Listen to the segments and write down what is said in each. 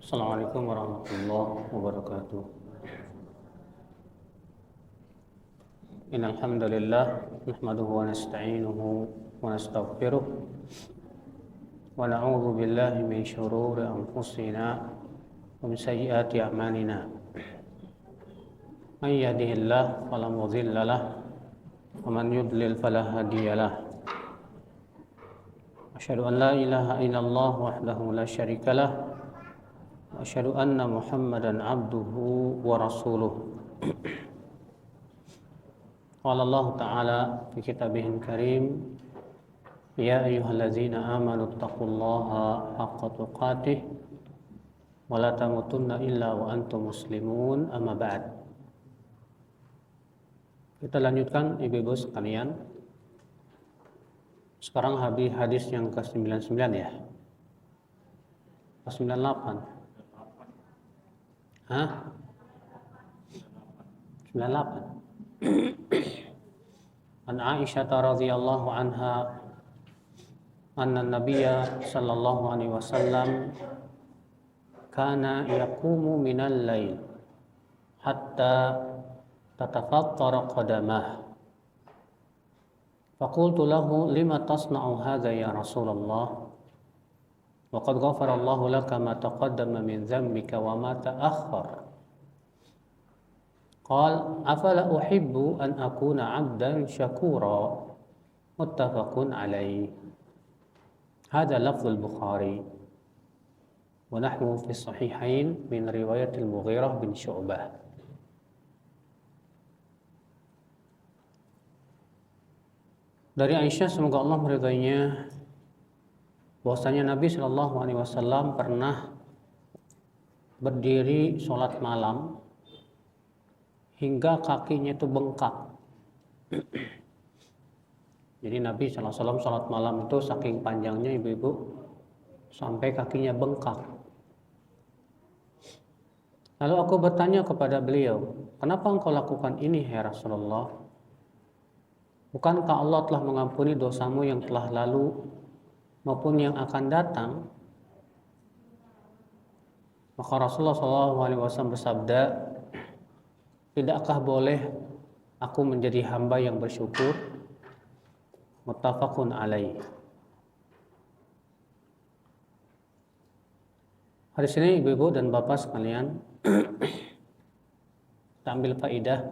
Assalamualaikum warahmatullahi wabarakatuh. Innal hamdalillah nahmaduhu wa nasta'inuhu wa nastaghfiruh wa na'udzu billahi min shururi anfusina wa min sayyiati a'malina. May yahdihillahu fala mudilla lahu wa man yudlil fala hadiya lahu. Asyhadu an la ilaha illallah wahdahu la syarika lahu wa asyhadu anna Muhammadan abduhu wa rasuluh. Qala Allah Ta'ala fi kitabihil karim, ya ayyuhallazina amanu taqullaha haqqa tuqatih wa la tamutunna illa wa antum muslimun, amma ba'd. Kita lanjutkan ibu-ibu sekalian. Sekarang hadis yang ke-99 ya. Ke-98. Hah? 98. An Aisyah radhiyallahu anha anna Nabiyya sallallahu alaihi wasallam kana yaqumu minal lail hatta tatafattara qadamah. Faqultu lahu lima tasna'u hadha ya Rasulullah wa qad ghafara Allahu laka ma taqaddama min dhanbika wa ma ta'akhkhar. Qal afala uhibbu an akuna 'abdan syakura. Muttafaqun alaih. Hadha lafzul Bukhari wa nahwu fi sahihain min riwayat al-Mughirah bin Syu'bah. Dari Aisyah, semoga Allah meridainya, bahwasanya Nabi Shallallahu Alaihi Wasallam pernah berdiri sholat malam hingga kakinya itu bengkak. Jadi Nabi Shallallahu Alaihi Wasallam sholat malam itu saking panjangnya ibu-ibu sampai kakinya bengkak. Lalu aku bertanya kepada beliau, kenapa engkau lakukan ini ya Rasulullah? Bukankah Allah telah mengampuni dosamu yang telah lalu maupun yang akan datang? Maka Rasulullah SAW bersabda, tidakkah boleh aku menjadi hamba yang bersyukur? Muttafaqun alaih. Hadis ini ibu-ibu dan bapak sekalian, kita ambil faidah.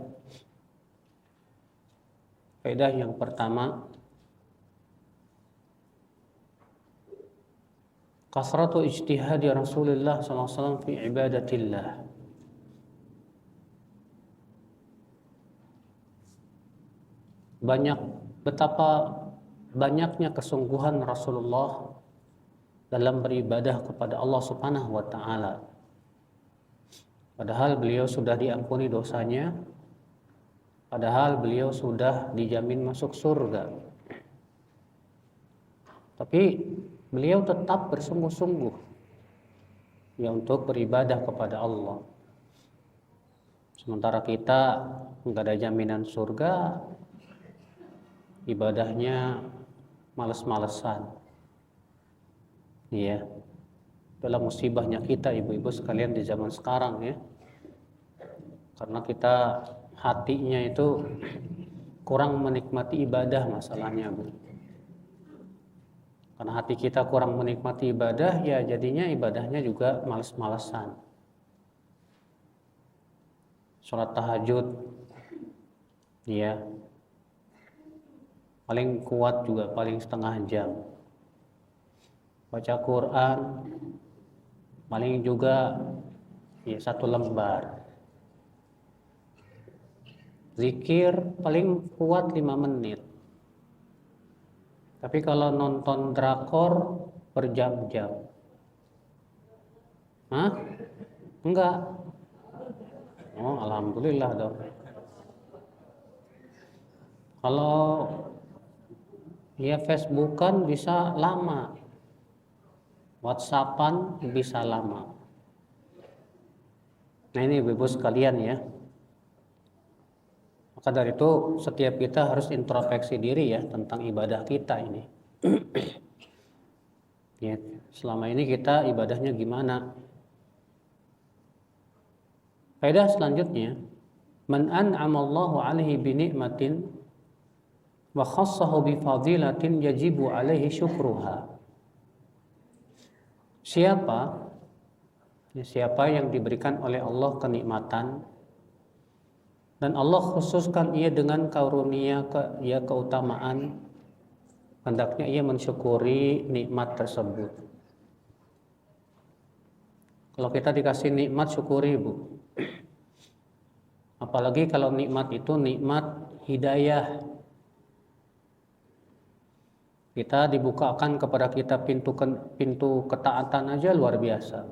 Faedah yang pertama, kasratu ijtihadi Rasulullah SAW fi ibadatillah. Betapa banyaknya kesungguhan Rasulullah dalam beribadah kepada Allah Subhanahu wa Ta'ala. Padahal beliau sudah diampuni dosanya, padahal beliau sudah dijamin masuk surga. Tapi beliau tetap bersungguh-sungguh ya untuk beribadah kepada Allah. Sementara kita nggak ada jaminan surga, ibadahnya males-malesan. Iya. Itulah musibahnya kita ibu-ibu sekalian di zaman sekarang ya. Karena kita hatinya itu kurang menikmati ibadah masalahnya, Bu. Karena hati kita kurang menikmati ibadah, ya jadinya ibadahnya juga males-malesan. Sholat tahajud, ya, paling kuat juga paling setengah jam. Baca Quran, paling juga ya 1 lembar. Zikir paling kuat 5 menit. Tapi kalau nonton drakor berjam-jam. Hah? Enggak. Oh, alhamdulillah dong. Kalau ya Facebookan bisa lama. WhatsAppan bisa lama. Nah ini ibu-ibu sekalian ya. Maka dari itu setiap kita harus introspeksi diri ya tentang ibadah kita ini. Ya, selama ini kita ibadahnya gimana? Faedah selanjutnya, man an'amallahu alaihi bi ni'matin wa khassahu bi fadilatin yajibu alaihi syukruha. Siapa yang diberikan oleh Allah kenikmatan dan Allah khususkan ia dengan karunia keutamaan, hendaknya ia mensyukuri nikmat tersebut. Kalau kita dikasih nikmat, syukuri, Bu. Apalagi kalau nikmat itu nikmat hidayah. Kita dibukakan kepada kita pintu ketaatan aja luar biasa.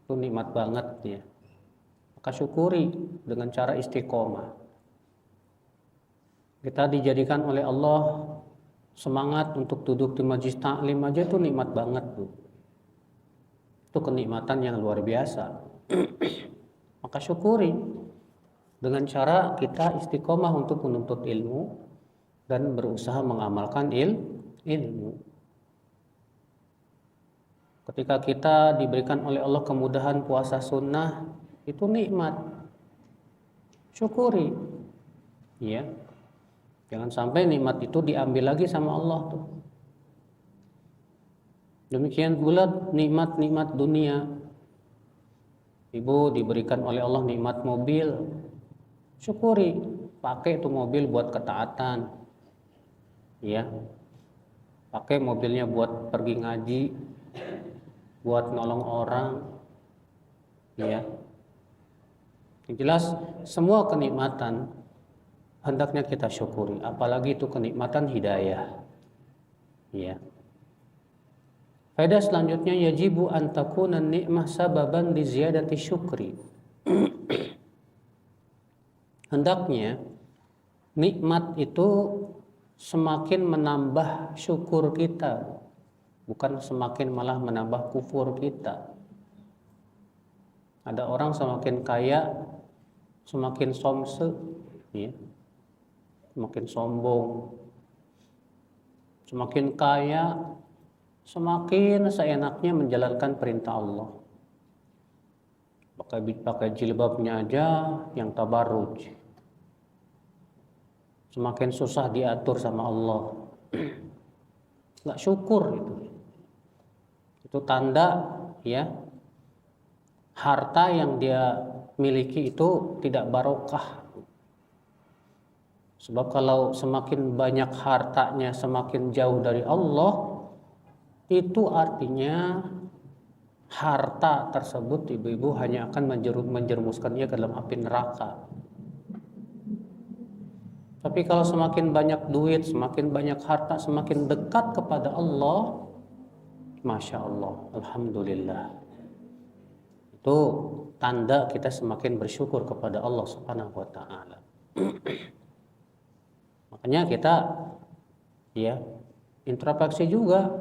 Itu nikmat banget ya. Maka syukuri dengan cara istiqomah. Kita dijadikan oleh Allah semangat untuk duduk di majelis taklim aja, itu nikmat banget, Bu. Itu kenikmatan yang luar biasa. Maka syukuri dengan cara kita istiqomah untuk menuntut ilmu dan berusaha mengamalkan ilmu. Ketika kita diberikan oleh Allah kemudahan puasa sunnah, itu nikmat. Syukuri. Ya. Jangan sampai nikmat itu diambil lagi sama Allah tuh. Demikian pula nikmat-nikmat dunia. Ibu diberikan oleh Allah nikmat mobil. Syukuri, pakai itu mobil buat ketaatan. Ya. Pakai mobilnya buat pergi ngaji, buat nolong orang. Ya. Yang jelas semua kenikmatan hendaknya kita syukuri, apalagi itu kenikmatan hidayah. Ya. Faedah selanjutnya, yajibu an takuna ni'mah sababan li ziyadati syukri. Hendaknya nikmat itu semakin menambah syukur kita, bukan semakin malah menambah kufur kita. Ada orang semakin kaya, semakin somse, ya. Semakin sombong, semakin kaya, semakin seenaknya menjalankan perintah Allah. Pakai jilbabnya aja yang tabarruj. Semakin susah diatur sama Allah. Nggak syukur itu. Itu tanda ya harta yang dia miliki itu tidak barokah. Sebab kalau semakin banyak hartanya, semakin jauh dari Allah, itu artinya harta tersebut, ibu-ibu, hanya akan menjerumuskan ia ke dalam api neraka. Tapi kalau semakin banyak duit, semakin banyak harta, semakin dekat kepada Allah, Masya Allah, Alhamdulillah. Itu tanda kita semakin bersyukur kepada Allah Subhanahu wa Ta'ala. Makanya kita ya introspeksi juga.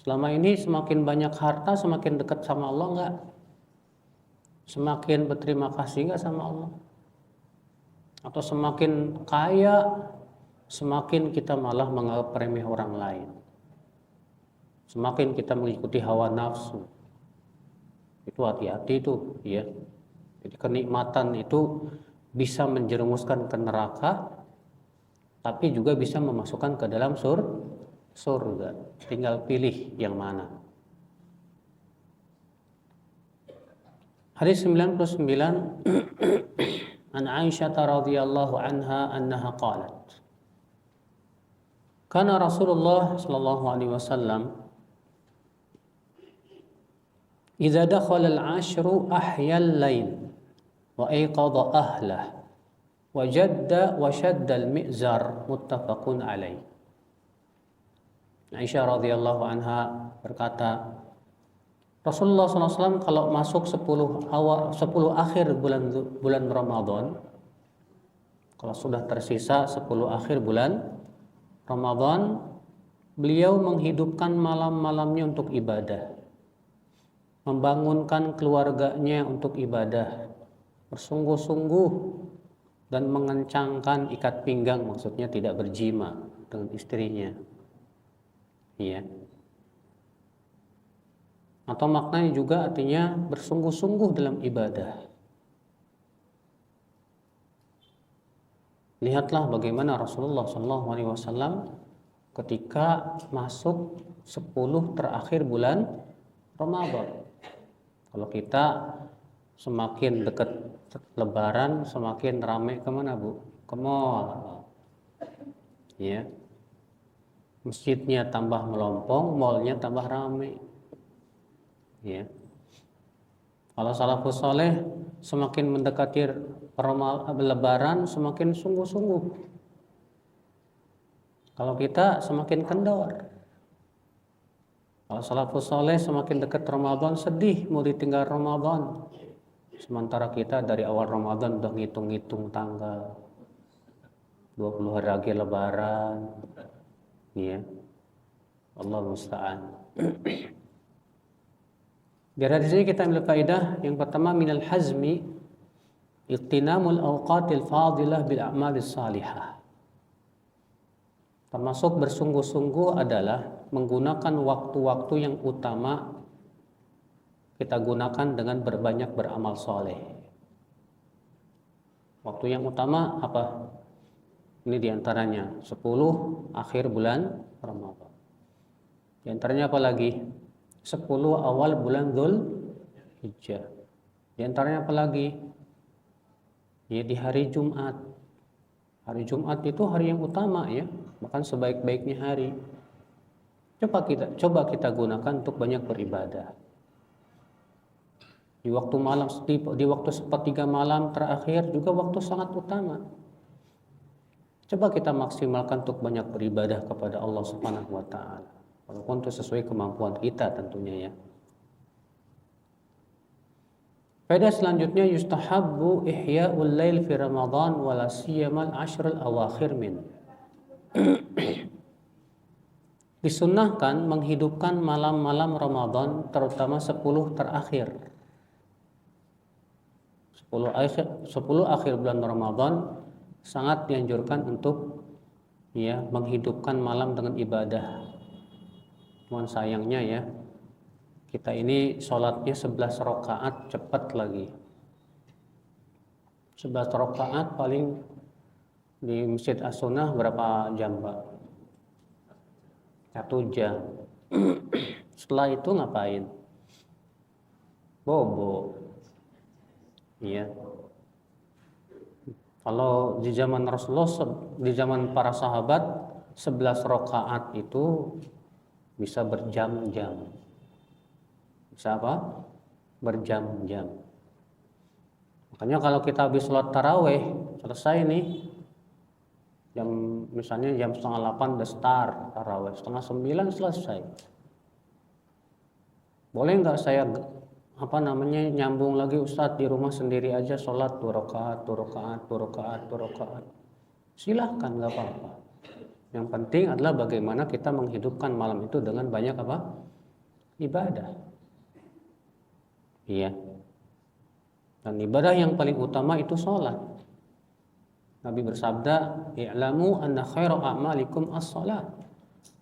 Selama ini semakin banyak harta, semakin dekat sama Allah enggak? Semakin berterima kasih enggak sama Allah? Atau semakin kaya, semakin kita malah menganggap remeh orang lain. Semakin kita mengikuti hawa nafsu. Itu hati-hati itu ya. Jadi kenikmatan itu bisa menjerumuskan ke neraka, tapi juga bisa memasukkan ke dalam surga. Tinggal pilih yang mana. Hadis 99 an Aisyah radhiyallahu anha annaha qalat kana Rasulullah sallallahu alaihi wasallam idza dakhala al-'ashru ahya al-lail wa ayqadha ahlahu wajadda wa shadda al-mi'zar muttafaqun alaih. Aisyah radhiyallahu anha berkata, Rasulullah SAW kalau masuk 10 akhir bulan Ramadan, kalau sudah tersisa 10 akhir bulan Ramadan, beliau menghidupkan malam-malamnya untuk ibadah, membangunkan keluarganya untuk ibadah, bersungguh-sungguh dan mengencangkan ikat pinggang, maksudnya tidak berjima dengan istrinya. Iya. Atau maknanya juga artinya bersungguh-sungguh dalam ibadah. Lihatlah bagaimana Rasulullah SAW ketika masuk 10 terakhir bulan Ramadan. Kalau kita semakin dekat Lebaran, semakin ramai kemana Bu? Ke mall. Ya, masjidnya tambah melompong, mallnya tambah ramai. Ya. Kalau salafus soleh semakin mendekati Lebaran semakin sungguh-sungguh. Kalau kita semakin kendor. Kalau salafus soleh semakin dekat Ramadan sedih mau ditinggal Ramadan. Sementara kita dari awal Ramadan udah ngitung-ngitung tanggal 20 hari lagi Lebaran. Ya. Allah musta'an. Dari sini kita ambil faedah yang pertama minal hazmi iqtinamul awqatil fadilah bil a'malis salihah. Termasuk bersungguh-sungguh adalah menggunakan waktu-waktu yang utama kita gunakan dengan berbanyak beramal soleh. Waktu yang utama apa? Ini diantaranya 10 akhir bulan Ramadan. Diantaranya apa lagi? 10 awal bulan Dzulhijjah. Di antaranya apa lagi? Ya di hari Jumat. Hari Jumat itu hari yang utama ya, bahkan sebaik-baiknya hari. Coba kita gunakan untuk banyak beribadah. Di waktu malam, di waktu sepertiga malam terakhir juga waktu sangat utama. Coba kita maksimalkan untuk banyak beribadah kepada Allah Subhanahu wa taala. Walaupun itu sesuai kemampuan kita tentunya ya. Faedah selanjutnya yustahabbu ihya'ul lail fi Ramadan wala siyamal ashrul awakhir min. Disunnahkan menghidupkan malam-malam Ramadan terutama 10 terakhir. 10 akhir bulan Ramadan sangat dianjurkan untuk ya menghidupkan malam dengan ibadah. Cuman sayangnya ya, kita ini sholatnya 11 rakaat cepat lagi. 11 rakaat paling di Masjid As-Sunnah berapa jam Pak? 1 jam. Setelah itu ngapain? Bobo. Iya. Kalau di zaman Rasulullah, di zaman para sahabat 11 rakaat itu bisa berjam-jam. Bisa apa? Berjam-jam. Makanya kalau kita habis sholat taraweh, selesai nih, misalnya jam 7:30 udah start taraweh, 8:30 selesai. Boleh nggak saya nyambung lagi Ustadz di rumah sendiri aja sholat 2 rakaat, 2 rakaat, 2 rakaat, 2 rakaat. Silahkan, nggak apa-apa. Yang penting adalah bagaimana kita menghidupkan malam itu dengan banyak apa? Ibadah. Iya. Dan ibadah yang paling utama itu sholat. Nabi bersabda, "I'lamu anna khairu a'malikum as-sholat."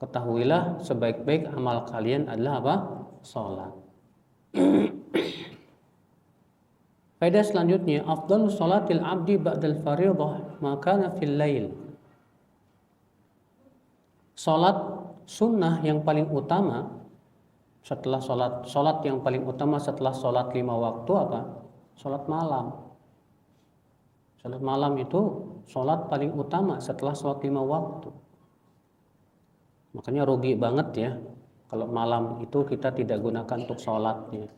Ketahuilah sebaik-baik amal kalian adalah apa? Sholat. Faedah selanjutnya, afdalu sholatil abdi ba'dal fariḍah ma kana fil lail. Sholat sunnah yang paling utama setelah sholat yang paling utama setelah sholat 5 waktu apa? Sholat malam. Sholat malam itu sholat paling utama setelah sholat 5 waktu. Makanya rugi banget ya kalau malam itu kita tidak gunakan untuk sholatnya.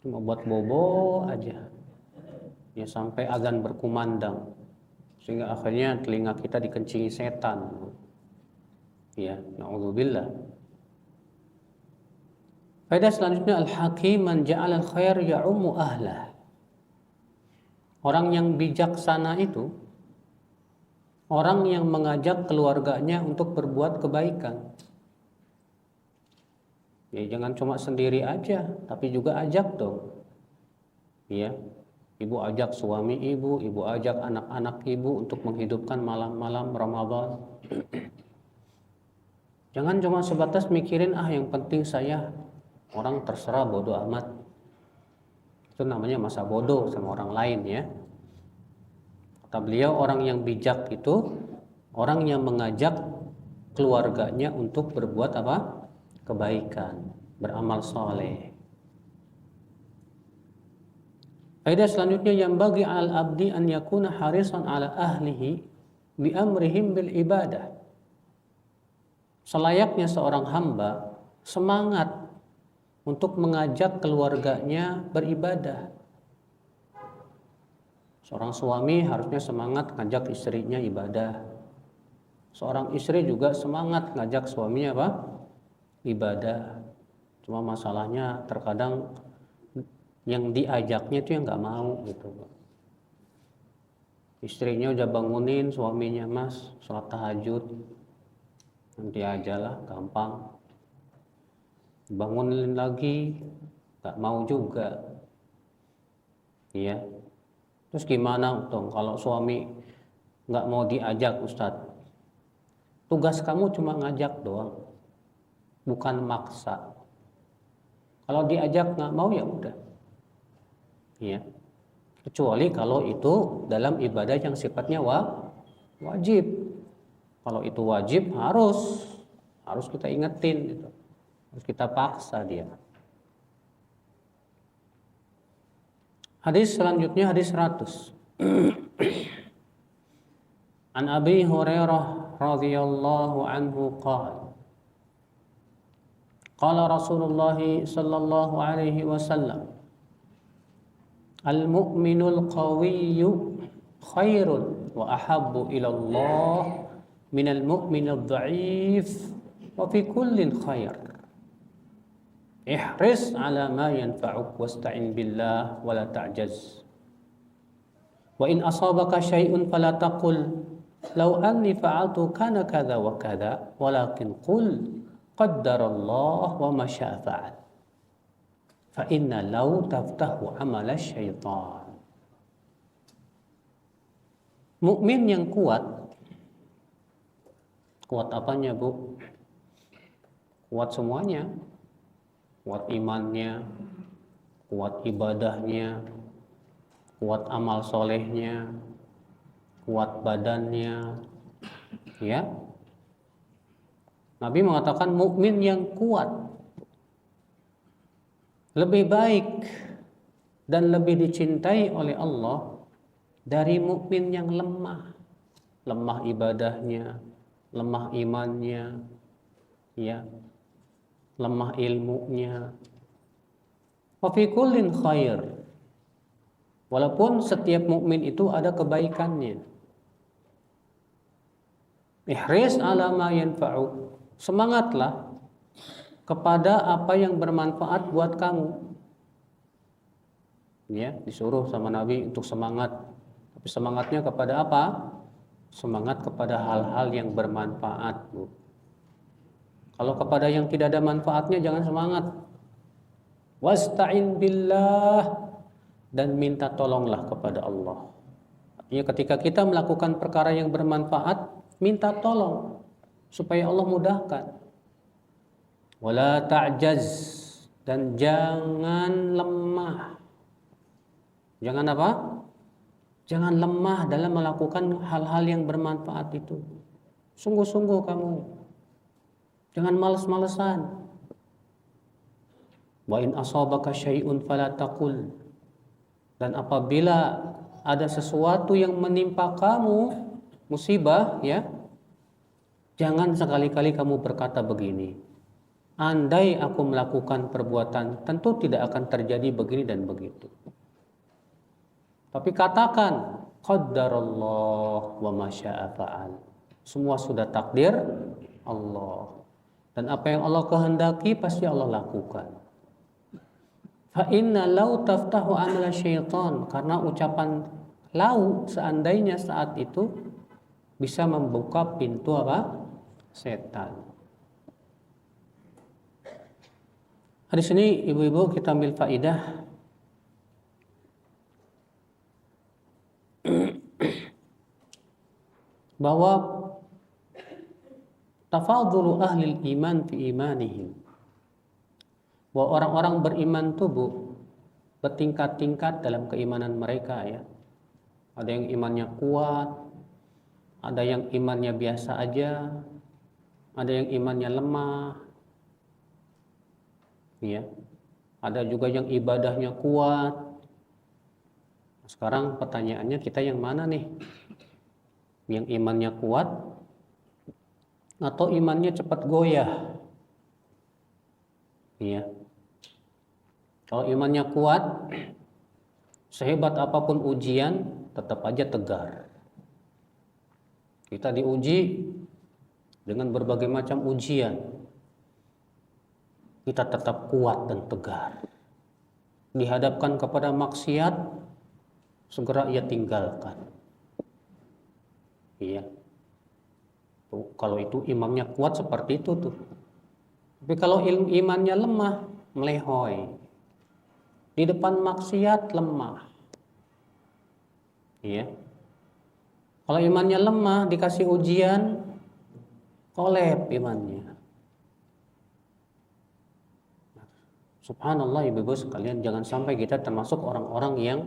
Cuma buat bobo aja. Ya sampai azan berkumandang. Sehingga akhirnya telinga kita dikencingi setan. Ya, na'udzubillah. Faedah selanjutnya al-hakim man ja'ala al-khair ya'ummu ahlah. Orang yang bijaksana itu orang yang mengajak keluarganya untuk berbuat kebaikan. Ya jangan cuma sendiri aja, tapi juga ajak dong. Ya, ibu ajak suami ibu ajak anak-anak ibu untuk menghidupkan malam-malam Ramadan. Jangan cuma sebatas mikirin yang penting saya, orang terserah bodoh amat. Itu namanya masa bodoh sama orang lain ya. Kata beliau, orang yang bijak itu orang yang mengajak keluarganya untuk berbuat apa? Kebaikan, beramal soleh. Faedah selanjutnya, yang bagi al abdi an yakuna harisan ala ahlihi bi amrihim bil ibadah. Selayaknya seorang hamba semangat untuk mengajak keluarganya beribadah. Seorang suami harusnya semangat ngajak istrinya ibadah. Seorang istri juga semangat ngajak suaminya apa? Ibadah. Cuma masalahnya terkadang yang diajaknya itu yang nggak mau gitu. Istrinya udah bangunin suaminya, mas sholat tahajud, nanti aja lah, gampang. Bangunin lagi nggak mau juga, iya. Terus gimana dong kalau suami nggak mau diajak, Ustadz? Tugas kamu cuma ngajak doang, bukan maksa. Kalau diajak nggak mau ya udah, ya. Kecuali kalau itu dalam ibadah yang sifatnya wajib. Kalau itu wajib harus kita ingetin, gitu. Harus kita paksa dia. Hadis selanjutnya, hadis 100. An Abi Hurairah radhiyallahu anhu qala qala Rasulullah sallallahu alaihi wasallam al-mu'minul qawiyyu khairun wa ahabbu ila Allah minal mu'minil dha'if wa fi kullin khair. Ihris ala ma yanfa'uk wasta'in billah wa la ta'jaz. Wa in asabaka syai'un fala taqul law anni fa'altu kana kadza wa kadza walakin qul qaddarallah wa ma syaa fa'al. Fa inna law taftahu amala syaitan. Mukmin yang kuat apanya, Bu? Kuat semuanya. Kuat imannya, kuat ibadahnya, kuat amal solehnya, kuat badannya, ya. Nabi mengatakan mukmin yang kuat lebih baik dan lebih dicintai oleh Allah dari mukmin yang lemah ibadahnya, lemah imannya, ya, lemah ilmunya. Wa fi kullin khair. Walaupun setiap mukmin itu ada kebaikannya. Ihris ala ma yanfa'u. Semangatlah kepada apa yang bermanfaat buat kamu. Ya, disuruh sama Nabi untuk semangat. Tapi semangatnya kepada apa? Semangat kepada hal-hal yang bermanfaat, Bu. Kalau kepada yang tidak ada manfaatnya jangan semangat. Wasta'in billah, dan minta tolonglah kepada Allah. Artinya ketika kita melakukan perkara yang bermanfaat, minta tolong supaya Allah mudahkan. Wala ta'jaz, dan jangan lemah. Jangan apa? Jangan lemah dalam melakukan hal-hal yang bermanfaat itu. Sungguh-sungguh kamu. Jangan malas-malesan. Wa in asabaka syai'un fala taqul. Dan apabila ada sesuatu yang menimpa kamu, musibah, ya, jangan sekali-kali kamu berkata begini, andai aku melakukan perbuatan, tentu tidak akan terjadi begini dan begitu. Tapi katakan, qaddarallah wa ma syaa fa'al. Semua sudah takdir Allah. Dan apa yang Allah kehendaki pasti Allah lakukan. Fa inna law taftahu amala syaitan, karena ucapan lau seandainya saat itu bisa membuka pintu apa? Setan. Hadis ini ibu-ibu kita ambil faidah bahwa tafadhulu ahli iman fi imanihim, bahwa orang-orang beriman tubuh bertingkat-tingkat dalam keimanan mereka, ya. Ada yang imannya kuat, ada yang imannya biasa aja, ada yang imannya lemah, ya. Ada juga yang ibadahnya kuat. Sekarang pertanyaannya, kita yang mana nih? Yang imannya kuat atau imannya cepat goyah? Ya. Kalau imannya kuat, sehebat apapun ujian, tetap aja tegar. Kita diuji dengan berbagai macam ujian, kita tetap kuat dan tegar. Dihadapkan kepada maksiat, segera ia tinggalkan. Iya. Tuh, kalau itu imannya kuat seperti itu tuh. Tapi kalau imannya lemah, melehoi. Di depan maksiat lemah. Iya. Kalau imannya lemah, dikasih ujian, kolab imannya. Subhanallah ibu-ibu sekalian, jangan sampai kita termasuk orang-orang yang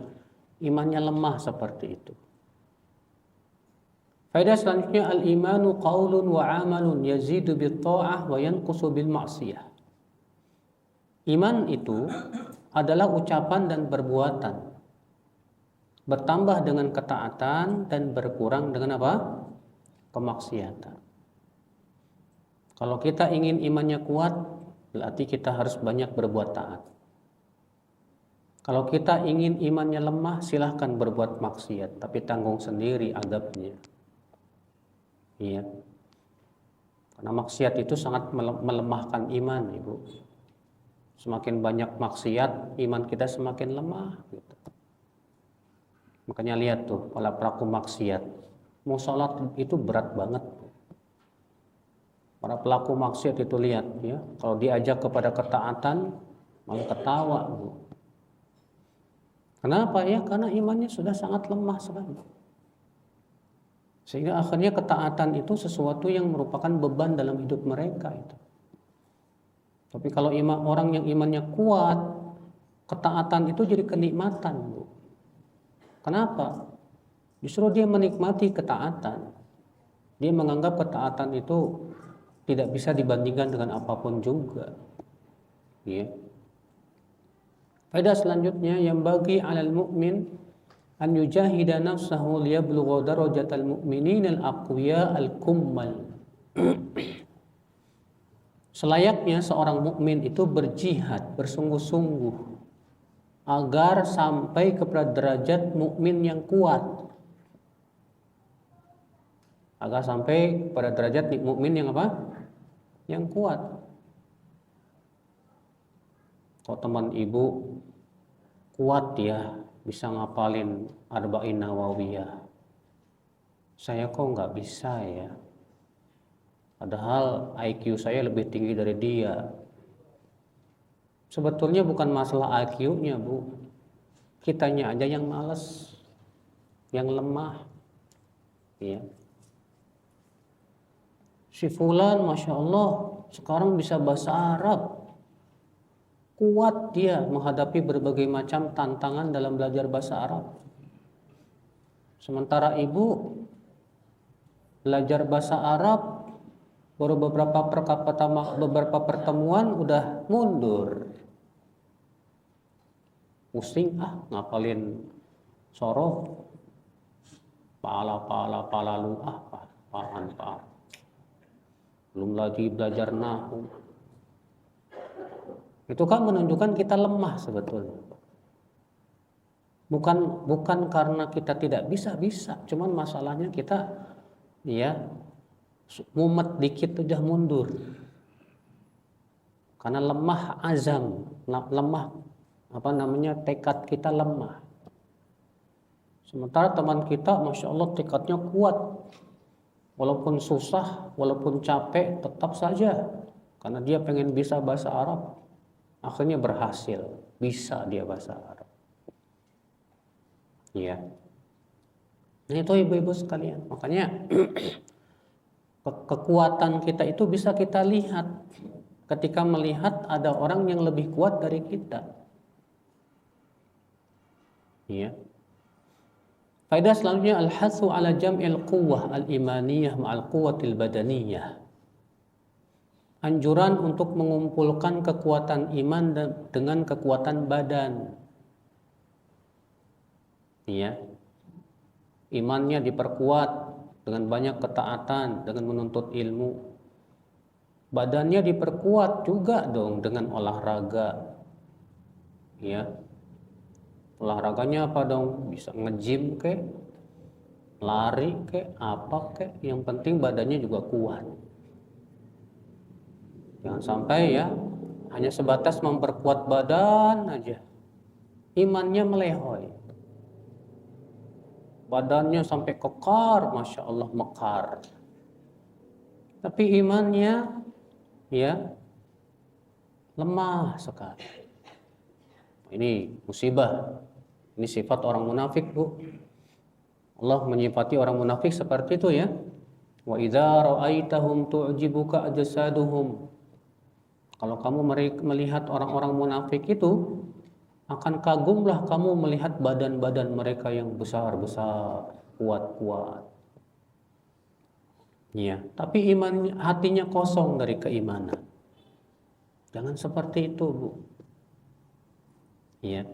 imannya lemah seperti itu. Faedah selanjutnya, al-imanu qaulun wa amalun yazidu bil ta'ah wa yanqusu bil ma'siyah. Iman itu adalah ucapan dan perbuatan, bertambah dengan ketaatan dan berkurang dengan apa? Kemaksiatan. Kalau kita ingin imannya kuat, berarti kita harus banyak berbuat taat. Kalau kita ingin imannya lemah, silahkan berbuat maksiat, tapi tanggung sendiri adabnya. Iya. Karena maksiat itu sangat melemahkan iman, Ibu. Semakin banyak maksiat, iman kita semakin lemah. Gitu. Makanya lihat tuh, para pelaku maksiat. Mau sholat itu berat banget. Para pelaku maksiat itu lihat, ya, kalau diajak kepada ketaatan, malah ketawa. Bu. Kenapa ya? Karena imannya sudah sangat lemah sekali. Sehingga akhirnya ketaatan itu sesuatu yang merupakan beban dalam hidup mereka itu. Tapi kalau orang yang imannya kuat, ketaatan itu jadi kenikmatan, Bu. Kenapa? Justru dia menikmati ketaatan. Dia menganggap ketaatan itu tidak bisa dibandingkan dengan apapun juga. Ya. Faedah selanjutnya, yang bagi alal mu'min an yujahida nafsahu liyablugha darajatal mu'minin al-aqwiya al-kummal. Selayaknya seorang mukmin itu berjihad, bersungguh-sungguh agar sampai kepada derajat mukmin yang kuat. Agar sampai pada derajat mukmin yang apa? Yang kuat. Kalau teman ibu kuat ya, bisa ngapalin Arba'in Nawawiyah. Saya kok nggak bisa ya. Padahal IQ saya lebih tinggi dari dia. Sebetulnya bukan masalah IQ-nya, Bu. Kitanya aja yang malas, yang lemah. Ya. Si fulan, Masya Allah, sekarang bisa bahasa Arab. Kuat dia menghadapi berbagai macam tantangan dalam belajar bahasa Arab. Sementara ibu belajar bahasa Arab, baru beberapa pertemuan udah mundur. Pusing ngapalin sorof, palalu palan. Belum lagi belajar nahu. Itu kan menunjukkan kita lemah sebetulnya. Bukan karena kita tidak bisa, cuman masalahnya kita ya mumet dikit udah mundur. Karena lemah azam, lemah tekad kita lemah. Sementara teman kita Masya Allah tekadnya kuat. Walaupun susah, walaupun capek, tetap saja. Karena dia pengen bisa bahasa Arab. Akhirnya berhasil, bisa dia bahasa Arab. Ya. Nah itu ibu-ibu sekalian. Makanya kekuatan kita itu bisa kita lihat ketika melihat ada orang yang lebih kuat dari kita. Ya. Faedah selanjutnya al-hathu ala jam'il quwwah al-imaniyah ma'al quwwatil badaniyah. Anjuran untuk mengumpulkan kekuatan iman dengan kekuatan badan. Ya. Imannya diperkuat dengan banyak ketaatan, dengan menuntut ilmu. Badannya diperkuat juga dong dengan olahraga. Ya. Olahraganya apa dong? Bisa nge-gym kek, lari kek, apa kek, yang penting badannya juga kuat. Jangan sampai ya hanya sebatas memperkuat badan aja, imannya melehoi. Badannya sampai kekar, masya Allah mekar, tapi imannya ya lemah sekali. Ini musibah. Ini sifat orang munafik, Bu. Allah menyifati orang munafik seperti itu ya. Wa idza ra'aitahum tu'jibuka ajsaduhum. Kalau kamu melihat orang-orang munafik itu, akan kagumlah kamu melihat badan-badan mereka yang besar-besar, kuat-kuat. Ya, tapi hatinya kosong dari keimanan. Jangan seperti itu, Bu. Ya.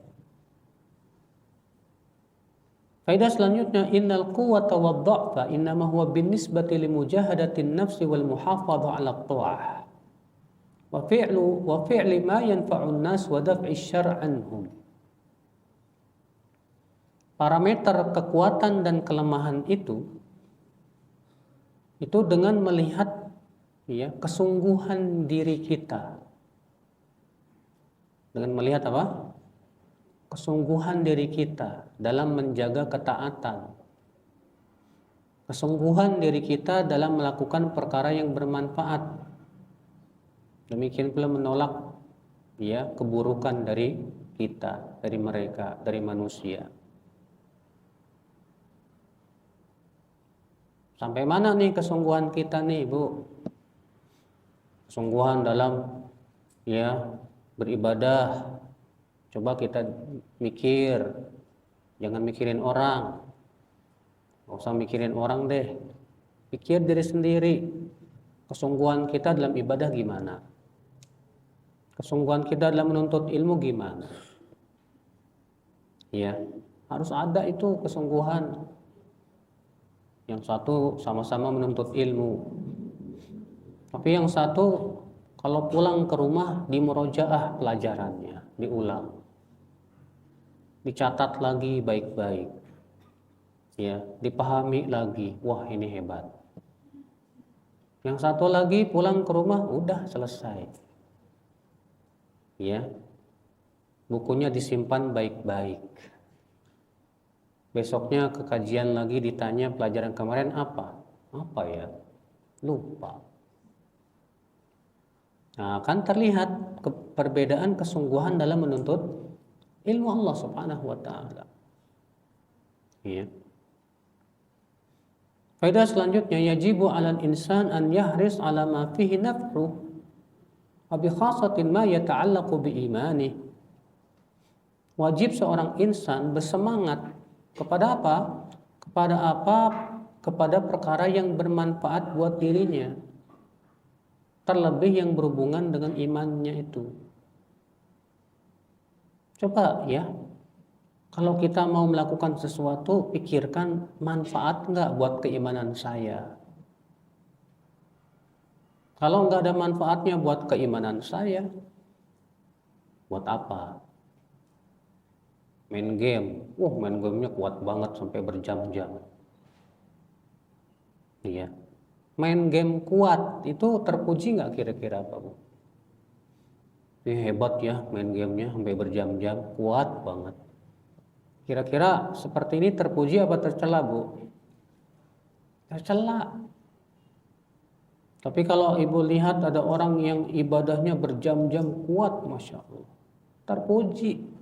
Faedah selanjutnya, innal quwwata wad-dha'fa innama huwa binisbati limujahadatin nafsi wal muhafadhah 'ala at-tha'ah wa fi'li ma yanfa'un nas wa daf'i syarr anhum. Parameter kekuatan dan kelemahan itu dengan melihat ya kesungguhan diri kita. Dengan melihat apa? Kesungguhan diri kita dalam menjaga ketaatan, kesungguhan diri kita dalam melakukan perkara yang bermanfaat, demikian pula menolak ya keburukan dari kita, dari mereka, dari manusia. Sampai mana nih kesungguhan kita nih, Bu? Kesungguhan dalam ya beribadah. Coba kita mikir, jangan mikirin orang, gak usah mikirin orang deh, pikir diri sendiri. Kesungguhan kita dalam ibadah gimana? Kesungguhan kita dalam menuntut ilmu gimana? Ya, harus ada itu kesungguhan. Yang satu sama-sama menuntut ilmu, tapi yang satu kalau pulang ke rumah di murojaah pelajarannya, diulang, dicatat lagi baik-baik, ya, dipahami lagi. Wah, ini hebat. Yang satu lagi pulang ke rumah udah selesai, ya, bukunya disimpan baik-baik. Besoknya ke kajian lagi ditanya pelajaran kemarin apa ya, lupa. Nah, kan terlihat perbedaan kesungguhan dalam menuntut ilmu Allah Subhanahu wa taala. Ya. Faedah selanjutnya, yajibu 'alal insan an yahris 'ala ma fihi naf'u wa bi khasatin ma yata'allaqu bi imani. Wajib seorang insan bersemangat kepada apa? Kepada perkara yang bermanfaat buat dirinya, terlebih yang berhubungan dengan imannya itu. Coba ya, kalau kita mau melakukan sesuatu, pikirkan manfaat nggak buat keimanan saya. Kalau nggak ada manfaatnya buat keimanan saya, buat apa? Main game, main gamenya kuat banget sampai berjam-jam. Iya, main game kuat itu terpuji nggak kira-kira apa, Bu? Ini hebat ya main gamenya sampai berjam-jam, kuat banget. Kira-kira seperti ini terpuji apa tercela, Bu? Tercela. Tapi kalau Ibu lihat ada orang yang ibadahnya berjam-jam kuat, Masya Allah, terpuji.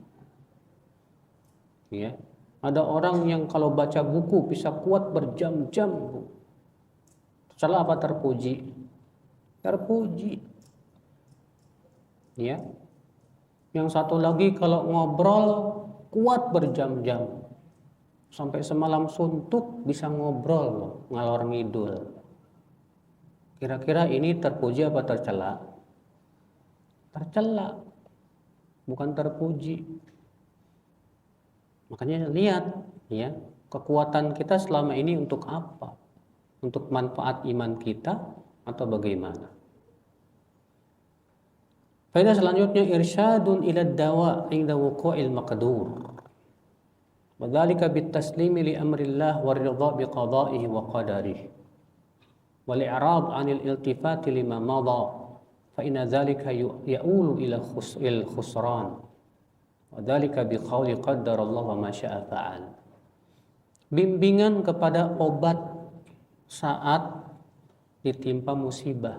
Ya, ada orang yang kalau baca buku bisa kuat berjam-jam, Bu. Tercela apa terpuji? Terpuji. Ya. Yang satu lagi kalau ngobrol kuat berjam-jam. sampai semalam suntuk bisa ngobrol loh, ngalor ngidul. Kira-kira ini terpuji apa tercela? Tercela, bukan terpuji. Makanya lihat ya, kekuatan kita selama ini untuk apa? Untuk manfaat iman kita atau bagaimana? Faedah selanjutnya irsyadun ila dawa inda wuqu'il maqdur. Wa dzalika bitaslimi li amrillah wa ridha bi qada'ihi wa qadarihi. Wal i'rad 'anil iltifati lima madha fa inna dzalika ya'ulu ila khusran. Wa dzalika bi qawli qaddarallahu ma syaa fa'al. Bimbingan kepada obat saat ditimpa musibah.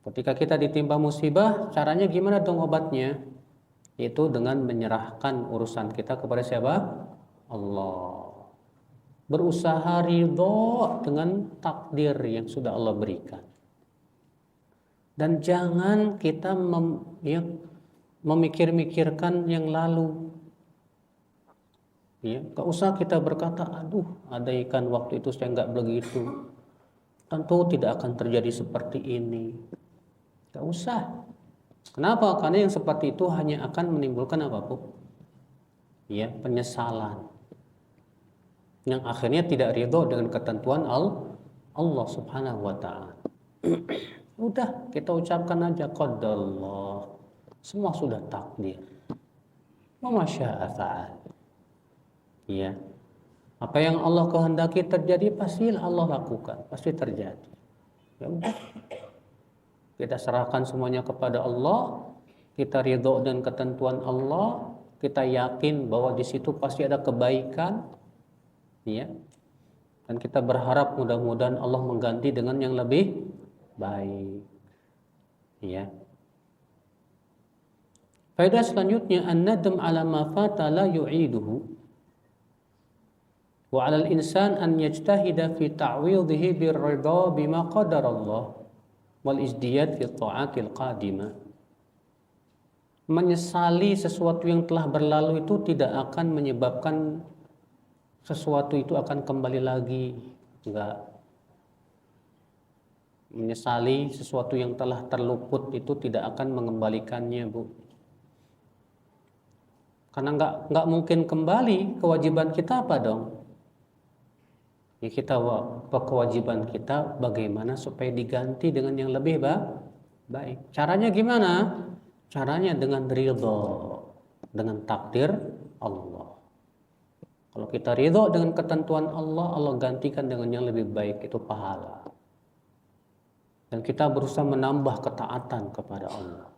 Ketika kita ditimpa musibah, caranya gimana dong obatnya? Yaitu dengan menyerahkan urusan kita kepada siapa? Allah. Berusaha ridho dengan takdir yang sudah Allah berikan. Dan jangan kita memikir-mikirkan yang lalu. Ya, gak usah kita berkata, aduh, ada ikan waktu itu saya nggak begitu. Tentu tidak akan terjadi seperti ini. Gak usah. Kenapa? Karena yang seperti itu hanya akan menimbulkan apa, Bu? Ya, penyesalan. Yang akhirnya tidak ridho dengan ketentuan Allah Subhanahu wa taala. Udah, kita ucapkan aja qadarullah. Semua sudah takdir. Wa ma syaa fa'al. Ya. Apa yang Allah kehendaki terjadi pasti Allah lakukan, pasti terjadi. Ya udah. Kita serahkan semuanya kepada Allah, kita ridho dengan ketentuan Allah, kita yakin bahwa di situ pasti ada kebaikan, ya. Dan kita berharap mudah-mudahan Allah mengganti dengan yang lebih baik, ya. Faedah selanjutnya an-nadam 'ala ma fata la yu'iduhu wa 'ala al-insan an yajtahida fi ta'widhihi bir-ridha bima qadara Allah wal izdiyad fi ta'atil qadimah. Menyesali sesuatu yang telah berlalu itu tidak akan menyebabkan sesuatu itu akan kembali lagi. Enggak. Menyesali sesuatu yang telah terluput itu tidak akan mengembalikannya, Bu. Karena enggak mungkin kembali, kewajiban kita apa dong? Ya kita kewajiban kita bagaimana supaya diganti dengan yang lebih baik. Caranya gimana? Caranya dengan ridho, dengan takdir Allah. Kalau kita ridho dengan ketentuan Allah, Allah gantikan dengan yang lebih baik, itu pahala. Dan kita berusaha menambah ketaatan kepada Allah.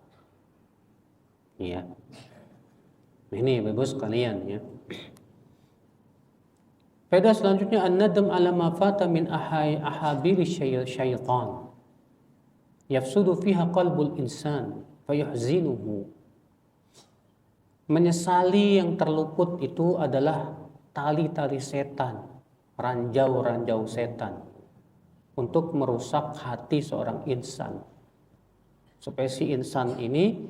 Ya. Ini Bapak sekalian ya. Faedah selanjutnya an-nadam 'ala ma fata min ahabili syaitan. Yafsudu fiha qalbul insan fayahzinuhu. Menyesali yang terluput itu adalah tali-tali setan, ranjau-ranjau setan untuk merusak hati seorang insan. Supaya si insan ini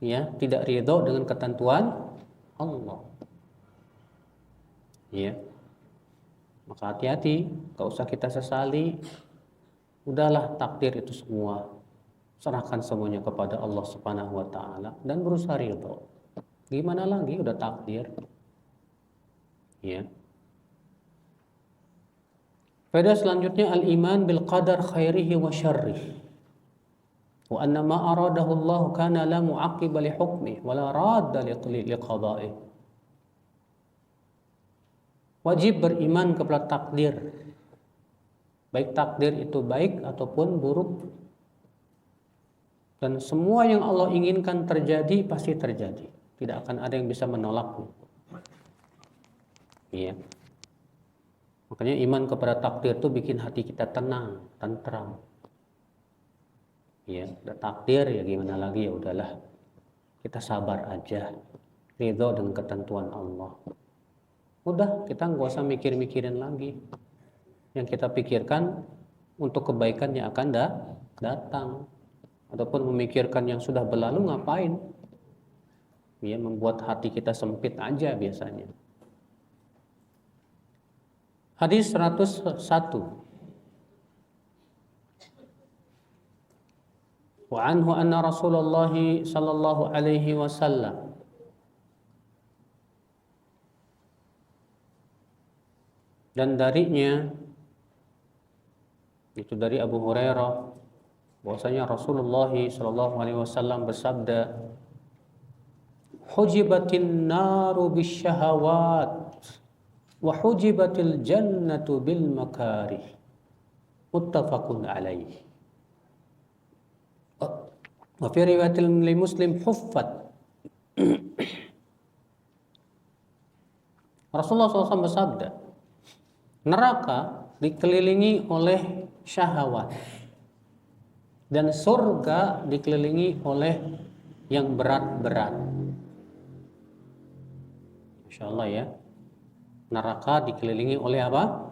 ya tidak ridho dengan ketentuan Allah. Ya. Maka hati-hati, gak usah kita sesali. Udahlah takdir itu semua. Serahkan semuanya kepada Allah Subhanahu wa taala dan berusaha ridho. Gimana lagi, udah takdir. Ya. Faedah selanjutnya al-iman bil qadar khairihi wa syarrihi. Wa anna ma aradahu Allah kana la mu'aqqiba li hukmihi wa la radda li qada'ihi. Wajib beriman kepada takdir. Baik takdir itu baik ataupun buruk. Dan semua yang Allah inginkan terjadi pasti terjadi. Tidak akan ada yang bisa menolaknya. Iya. Makanya iman kepada takdir itu bikin hati kita tenang, tentram. Ya, udah takdir ya gimana lagi, ya udahlah. Kita sabar aja. Ridho dengan ketentuan Allah. Udah, kita nggak usah mikir-mikirin lagi. Yang kita pikirkan untuk kebaikan yang akan datang. Ataupun memikirkan yang sudah berlalu, ngapain? ya, membuat hati kita sempit aja biasanya. Hadis 101. Wa anhu anna Rasulullah sallallahu alaihi wasallam dan darinya, itu dari Abu Hurairah, bahwasanya Rasulullah sallallahu alaihi wasallam bersabda, hujibatin naru bisyahawat wa hujibatil jannatu bil makarih, muttafaqun alaih. Wa fi riwayatil li Muslim huffat. Rasulullah SAW bersabda, neraka dikelilingi oleh syahwat dan surga dikelilingi oleh yang berat-berat. Masya Allah ya. Neraka dikelilingi oleh apa?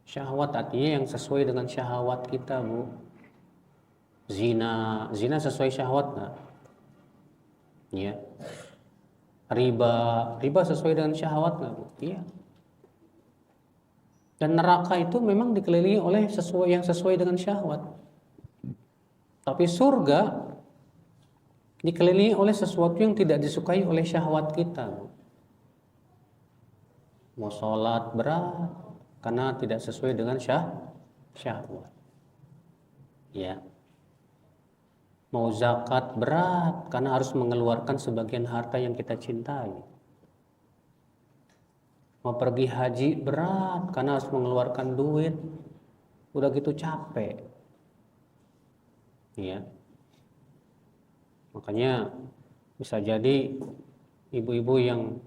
Syahwat, artinya yang sesuai dengan syahwat kita, Bu. Zina sesuai syahwat nggak? Ya. Riba sesuai dengan syahwat nggak, Bu? Iya. Dan neraka itu memang dikelilingi oleh yang sesuai dengan syahwat. Tapi surga dikelilingi oleh sesuatu yang tidak disukai oleh syahwat kita, Bu. Mau sholat berat karena tidak sesuai dengan syahwat. Ya. Mau zakat berat karena harus mengeluarkan sebagian harta yang kita cintai. Mau pergi haji berat karena harus mengeluarkan duit. Udah gitu capek. Ya. Makanya bisa jadi ibu-ibu yang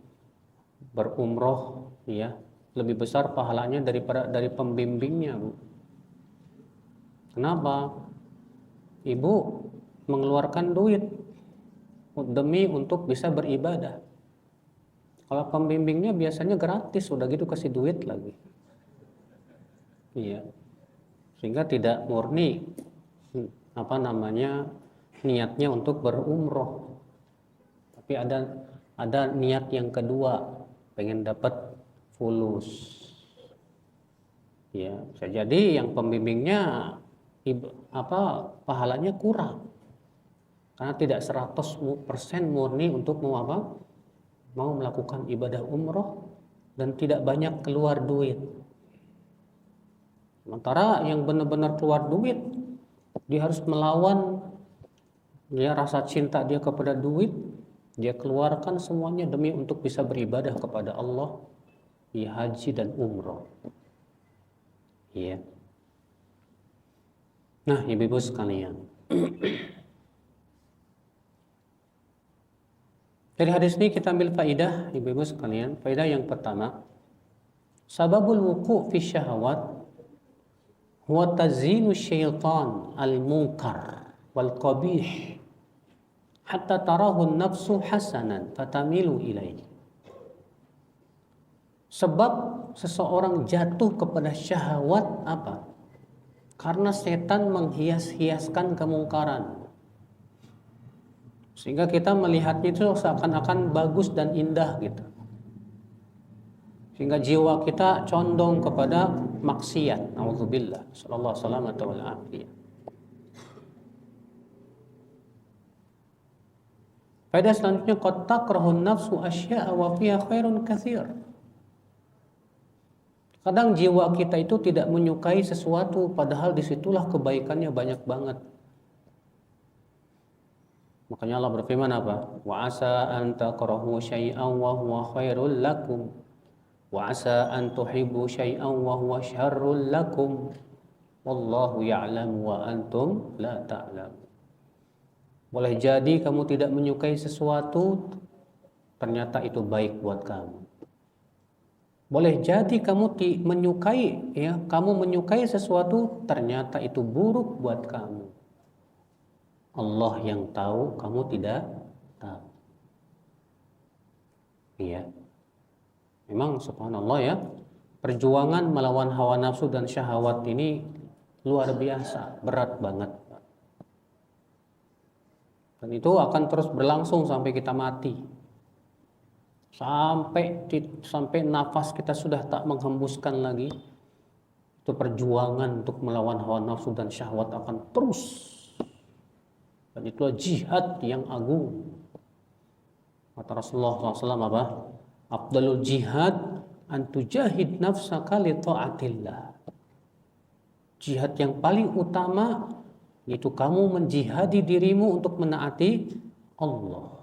berumroh, ya, lebih besar pahalanya dari pembimbingnya, Bu. Kenapa? Ibu mengeluarkan duit demi untuk bisa beribadah. Kalau pembimbingnya biasanya gratis, udah gitu kasih duit lagi. Iya. Sehingga tidak murni niatnya untuk berumroh. Tapi ada niat yang kedua, pengen dapat fulus. Ya, bisa jadi yang pembimbingnya pahalanya kurang. Karena tidak 100% murni untuk mau melakukan ibadah umroh dan tidak banyak keluar duit. Sementara yang benar-benar keluar duit, dia harus melawan rasa cinta dia kepada duit, dia keluarkan semuanya demi untuk bisa beribadah kepada Allah di haji dan umroh. Iya. Nah, ibu-ibu sekalian. Dari hadis ini kita ambil faidah, ibu-ibu sekalian. Faidah yang pertama, sababul wuqu' fi syahawat huwa tazinu syaitan al-munkar wal qabih hatta tarahu an-nafsu hasanan fatamilu ilaihi. Sebab seseorang jatuh kepada syahwat apa? Karena setan menghias-hiaskan kemungkaran. Sehingga kita melihatnya itu seakan-akan bagus dan indah gitu. Sehingga jiwa kita condong kepada maksiat. Nauzubillah. Sallallahu salamata wal afiyah. Faedah selanjutnya, qad takrahun nafsu asya'a wa fiha khairun katsir. Kadang jiwa kita itu tidak menyukai sesuatu padahal disitulah kebaikannya banyak banget. Makanya Allah berfirman apa? Wa asa an takrahu syai'an wa huwa khairul lakum wa asa an tuhibbu syai'an wa huwa syarrul lakum wallahu ya'lamu wa antum la ta'lamun. Boleh jadi kamu tidak menyukai sesuatu, ternyata itu baik buat kamu. Boleh jadi kamu menyukai sesuatu, ternyata itu buruk buat kamu. Allah yang tahu, kamu tidak tahu. Iya. Memang subhanallah ya, perjuangan melawan hawa nafsu dan syahwat ini luar biasa, berat banget. Dan itu akan terus berlangsung sampai kita mati. Sampai nafas kita sudah tak menghembuskan lagi, itu perjuangan untuk melawan hawa nafsu dan syahwat akan terus. Dan itulah jihad yang agung. Kata Rasulullah SAW apa? Afdalul jihad antujahid nafsaka li ta'atillah. Jihad yang paling utama yaitu kamu menjihadi dirimu untuk menaati Allah.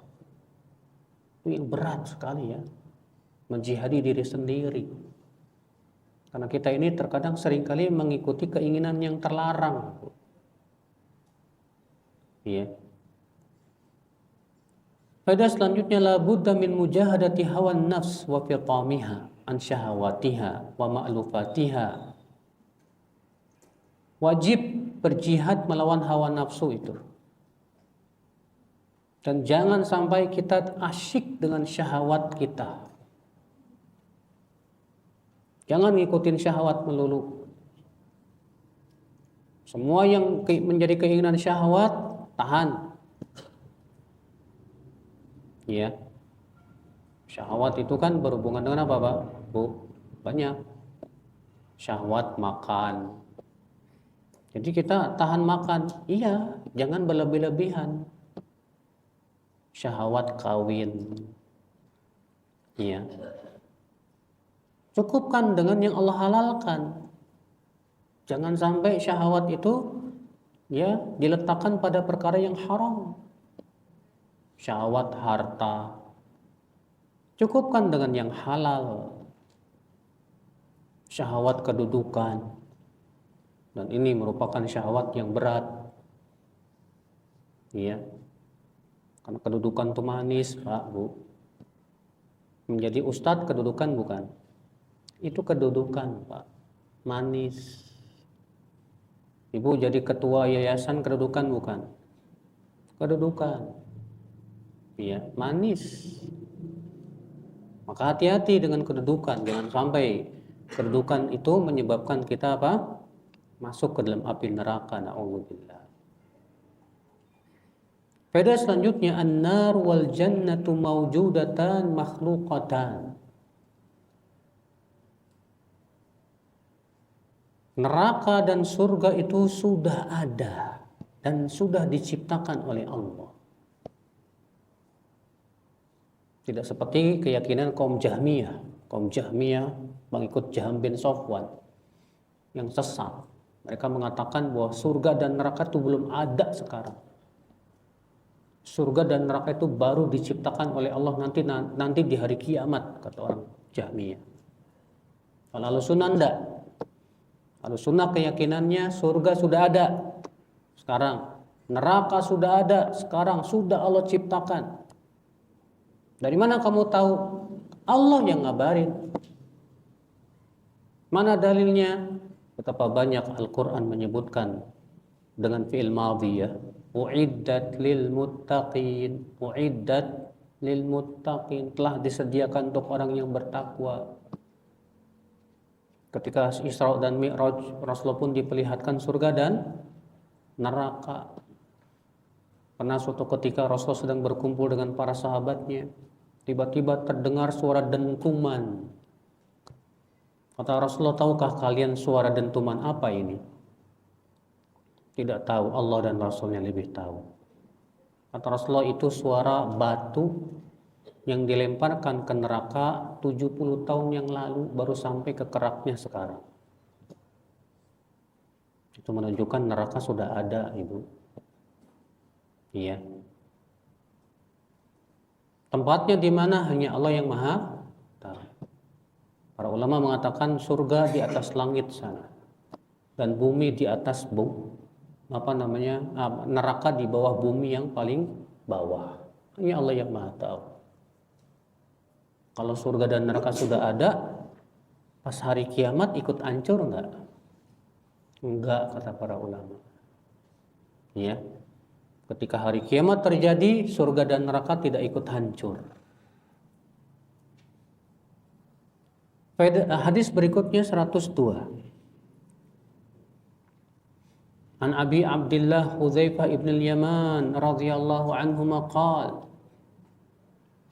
Itu yang berat sekali ya, menjihadi diri sendiri. Karena kita ini terkadang seringkali mengikuti keinginan yang terlarang. Iya. Pada selanjutnya la budda min mujahadati hawan nafs wa fitamiha an syahawatiha wa ma'lufatiha. Wajib berjihad melawan hawa nafsu itu. Dan jangan sampai kita asyik dengan syahwat kita. Jangan ngikutin syahwat melulu. Semua yang menjadi keinginan syahwat, tahan. Ya. Syahwat itu kan berhubungan dengan apa, Pak? Bu, banyak. Syahwat makan. Jadi kita tahan makan. Iya, jangan berlebih-lebihan. Syahwat kawin. Iya. Cukupkan dengan yang Allah halalkan. Jangan sampai syahwat itu ya diletakkan pada perkara yang haram. Syahwat harta. Cukupkan dengan yang halal. Syahwat kedudukan. Dan ini merupakan syahwat yang berat. Iya. Karena kedudukan itu manis, Pak, Bu. Menjadi ustadz kedudukan bukan? Itu kedudukan, Pak. Manis. Ibu jadi ketua yayasan kedudukan bukan? Kedudukan. Iya, manis. Maka hati-hati dengan kedudukan. Jangan sampai kedudukan itu menyebabkan kita apa? Masuk ke dalam api neraka. Na'udzubillah. Pada selanjutnya an-nar wal jannatu mawjudatan makhluqatan. Neraka dan surga itu sudah ada dan sudah diciptakan oleh Allah. Tidak seperti keyakinan kaum Jahmiyah. Kaum Jahmiyah mengikut Jahm bin Safwan yang sesat. Mereka mengatakan bahwa surga dan neraka itu belum ada sekarang. Surga dan neraka itu baru diciptakan oleh Allah nanti di hari kiamat, kata orang Jahmiyah. Kalau Ahlussunnah enggak. Ahlussunnah keyakinannya surga sudah ada sekarang, neraka sudah ada sekarang, sudah Allah ciptakan. Dari mana kamu tahu? Allah yang ngabarin. Mana dalilnya? Betapa banyak Al-Quran menyebutkan dengan fi'il madhi ya. U'iddat lil muttaqin. U'iddat lil muttaqin. Telah disediakan untuk orang yang bertakwa. Ketika Isra dan Mi'raj, Rasulullah pun diperlihatkan surga dan neraka. Pernah suatu ketika Rasulullah sedang berkumpul dengan para sahabatnya. Tiba-tiba terdengar suara dentuman. Kata Rasulullah, tahukah kalian suara dentuman apa ini? Tidak tahu, Allah dan Rasulnya lebih tahu. Kata Rasulullah, itu suara batu yang dilemparkan ke neraka 70 tahun yang lalu baru sampai ke keraknya sekarang. Itu menunjukkan neraka sudah ada, Ibu. Iya. Tempatnya di mana hanya Allah yang Maha tahu. Para ulama mengatakan surga di atas langit sana dan bumi di atas neraka di bawah bumi yang paling bawah. Hanya Allah yang Maha tahu. Kalau surga dan neraka sudah ada, pas hari kiamat ikut hancur enggak? Enggak, kata para ulama. Ya. Ketika hari kiamat terjadi, surga dan neraka tidak ikut hancur. Hadis berikutnya 102. An Abi Abdullah Hudzaifah ibn al-Yaman radhiyallahu anhuma qala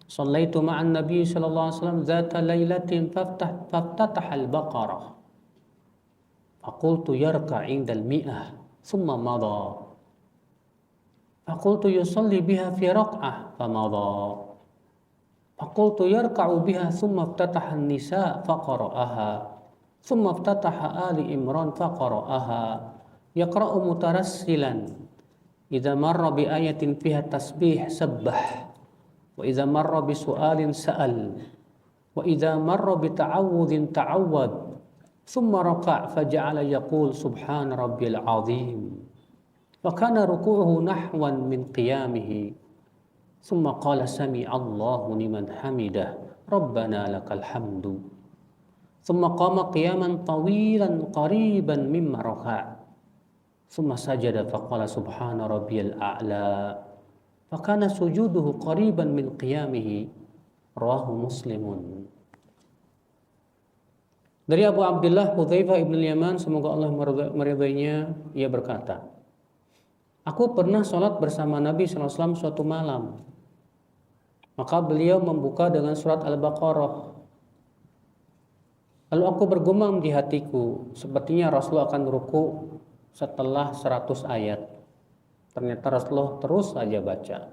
Shallaitu ma'an Nabi sallallahu alaihi wasallam dzata lailatin faftataha al-Baqarah faqultu yarka' 'inda al-mi'ah thumma madha faqultu yusalli biha fi raq'ah famadha faqultu yarka'u biha thumma iftataha an-nisa faqara'aha thumma iftataha Ali Imran faqara'aha yaqra'u mutarassilan idza marra bi ayatin fiha tasbih sabbah wa idza marra bi su'alin sa'al wa idza marra bi ta'awudhin ta'awwad thumma raka' faja'ala yaqul subhana rabbiyal azim wa kana ruku'uhu nahwan min qiyamihi thumma qala sami'allahu liman hamidah rabbana lakal hamdu thumma qama qiyaman tawilan qariban mimma raka' thumma sajada faqala subhana rabbiyal a'la fakana sujuduhu qariban min qiyamihi rawahu Muslimun. Dari Abu Abdullah Hudzaifah ibn al-Yaman, semoga Allah meridainya, ia berkata, aku pernah sholat bersama Nabi SAW suatu malam. Maka beliau membuka dengan surat Al-Baqarah. Lalu aku bergumam di hatiku, sepertinya Rasulullah akan ruku setelah 100 ayat. Ternyata Rasulullah terus saja baca.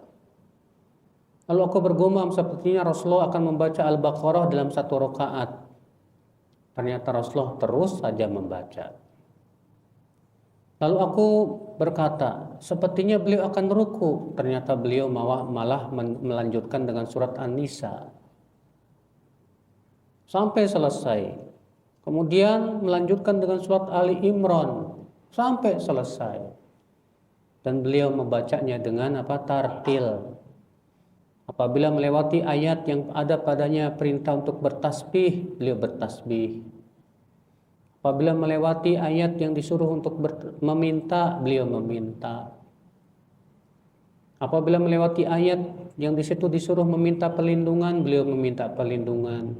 Lalu aku bergumam sepertinya Rasulullah akan membaca Al-Baqarah dalam satu rakaat. Ternyata Rasulullah terus saja membaca. Lalu aku berkata, sepertinya beliau akan ruku. Ternyata beliau malah melanjutkan dengan surat An-Nisa sampai selesai. Kemudian melanjutkan dengan surat Ali Imran sampai selesai. Dan beliau membacanya dengan tartil. Apabila melewati ayat yang ada padanya perintah untuk bertasbih, beliau bertasbih. Apabila melewati ayat yang disuruh untuk meminta, beliau meminta. Apabila melewati ayat yang di situ disuruh meminta perlindungan, beliau meminta perlindungan.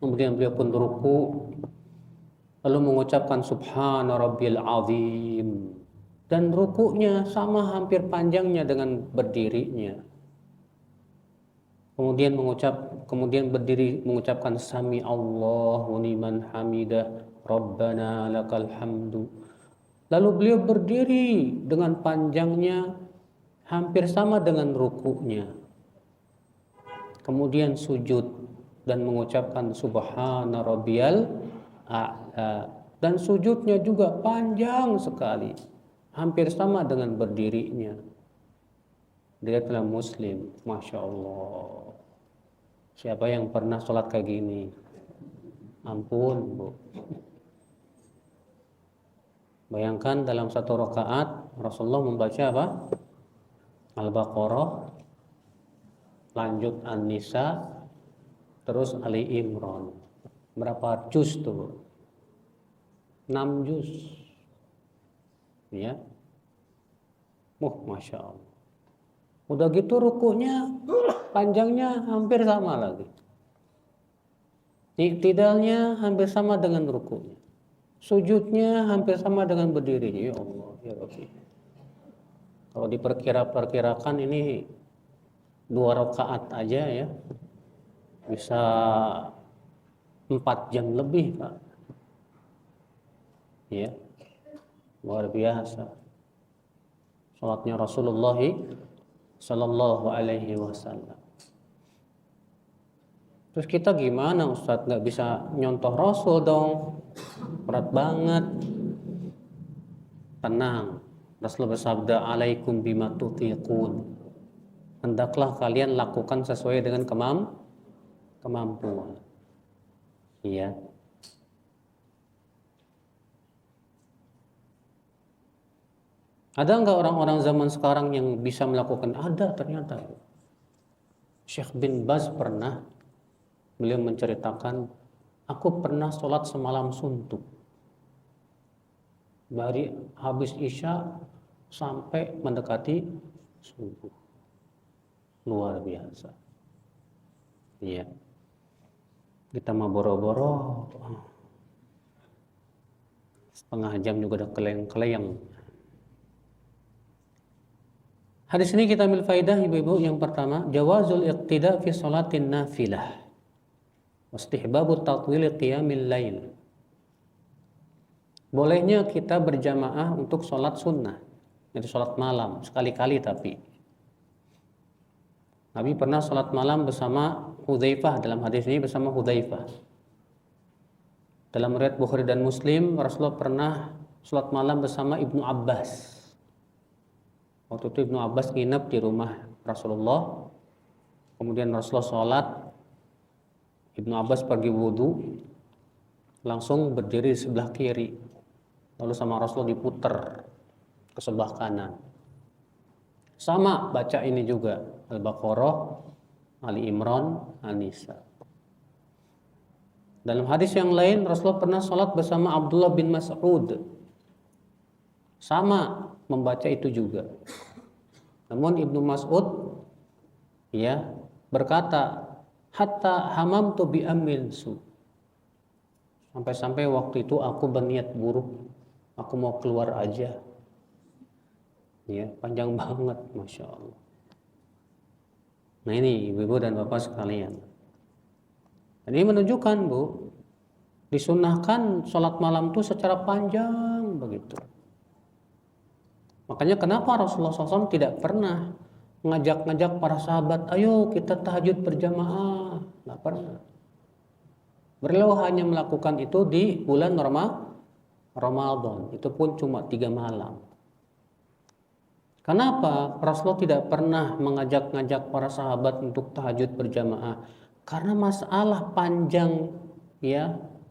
Kemudian beliau pun ruku, lalu mengucapkan Subhana Rabbiyal Azim. Dan rukunya sama hampir panjangnya dengan berdirinya. Kemudian berdiri mengucapkan Sami Allahu liman hamidah Rabbana lakal hamdu. Lalu beliau berdiri dengan panjangnya hampir sama dengan rukunya. Kemudian sujud dan mengucapkan Subhana Rabbiyal A'la. Dan sujudnya juga panjang sekali, hampir sama dengan berdirinya. Diriwayatkan Muslim. Masya Allah. Siapa yang pernah sholat kayak gini? Ampun, Bu. Bayangkan dalam satu rakaat Rasulullah membaca apa? Al-Baqarah, lanjut An-Nisa, terus Ali Imran. Berapa juz tuh? 6 juz. Ya. Masya Allah. Udah gitu rukunya panjangnya hampir sama lagi. Iktidalnya hampir sama dengan rukunya. Sujudnya hampir sama dengan berdirinya. Ya Allah, ya Rabbi. Kalau diperkirakan ini 2 rakaat aja ya. Bisa 4 jam lebih, Pak. Ya. Luar biasa. Salatnya Rasulullah Sallallahu alaihi wasallam. Terus kita gimana Ustadz? Gak bisa nyontoh Rasul dong. Berat banget. Tenang. Rasul bersabda, alaikum bima tutiqun. Hendaklah kalian lakukan sesuai dengan kemampuan. Iya. Ada nggak orang-orang zaman sekarang yang bisa melakukan? Ada ternyata. Syekh bin Baz pernah, beliau menceritakan, aku pernah sholat semalam suntuk. Dari habis Isya sampai mendekati subuh. Luar biasa. Iya. Kita mau boro-boro Setengah jam juga udah keleyang-keleyang. Hadis ini kita ambil faidah ibu-ibu. Yang pertama, jawazul iqtida fi sholatin nafilah wastihbabu tatwil qiyamil lail. Bolehnya kita berjamaah untuk sholat sunnah, itu sholat malam sekali-kali. Tapi Nabi pernah sholat malam bersama Hudzaifah, dalam hadis ini bersama Hudzaifah. Dalam riwayat Bukhari dan Muslim, Rasulullah pernah sholat malam bersama Ibnu Abbas. Waktu itu Ibnu Abbas nginep di rumah Rasulullah. Kemudian Rasulullah sholat, Ibnu Abbas pergi wudhu, langsung berdiri di sebelah kiri. Lalu sama Rasulullah diputer ke sebelah kanan. Sama baca ini juga, Al-Baqarah, Ali Imran, An-Nisa. Dalam hadis yang lain, Rasulullah pernah sholat bersama Abdullah bin Mas'ud. Sama membaca itu juga. Namun Ibnu Mas'ud berkata, hatta hamamtu bi amil su. Sampai-sampai waktu itu aku berniat buruk. Aku mau keluar aja. Ya, panjang banget, Masya Allah. Nah ini ibu-ibu dan bapak sekalian. Ini menunjukkan, Bu, disunahkan sholat malam itu secara panjang begitu. Makanya kenapa Rasulullah SAW tidak pernah ngajak-ngajak para sahabat, ayo kita tahajud berjamaah. Nggak pernah. Beliau hanya melakukan itu di bulan Ramadan. Itu pun cuma 3 malam. Kenapa Rasulullah tidak pernah mengajak-ngajak para sahabat untuk tahajud berjamaah? Karena masalah panjang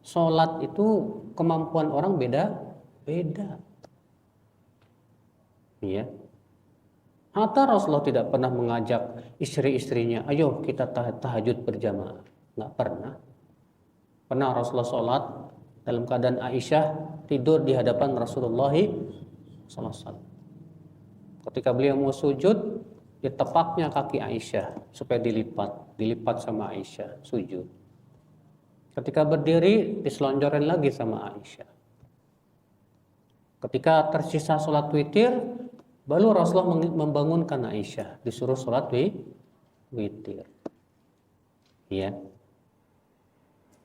sholat itu kemampuan orang beda-beda. Hatta Rasulullah tidak pernah mengajak istri-istrinya, ayo kita tahajud berjamaah. Nggak pernah. Pernah Rasulullah sholat dalam keadaan Aisyah tidur di hadapan Rasulullah SAW. Ketika beliau mau sujud, ditepaknya kaki Aisyah supaya dilipat sama Aisyah sujud. Ketika berdiri, diselonjorin lagi sama Aisyah. Ketika tersisa sholat witir, baru Rasulullah membangunkan Aisyah, disuruh sholat witir.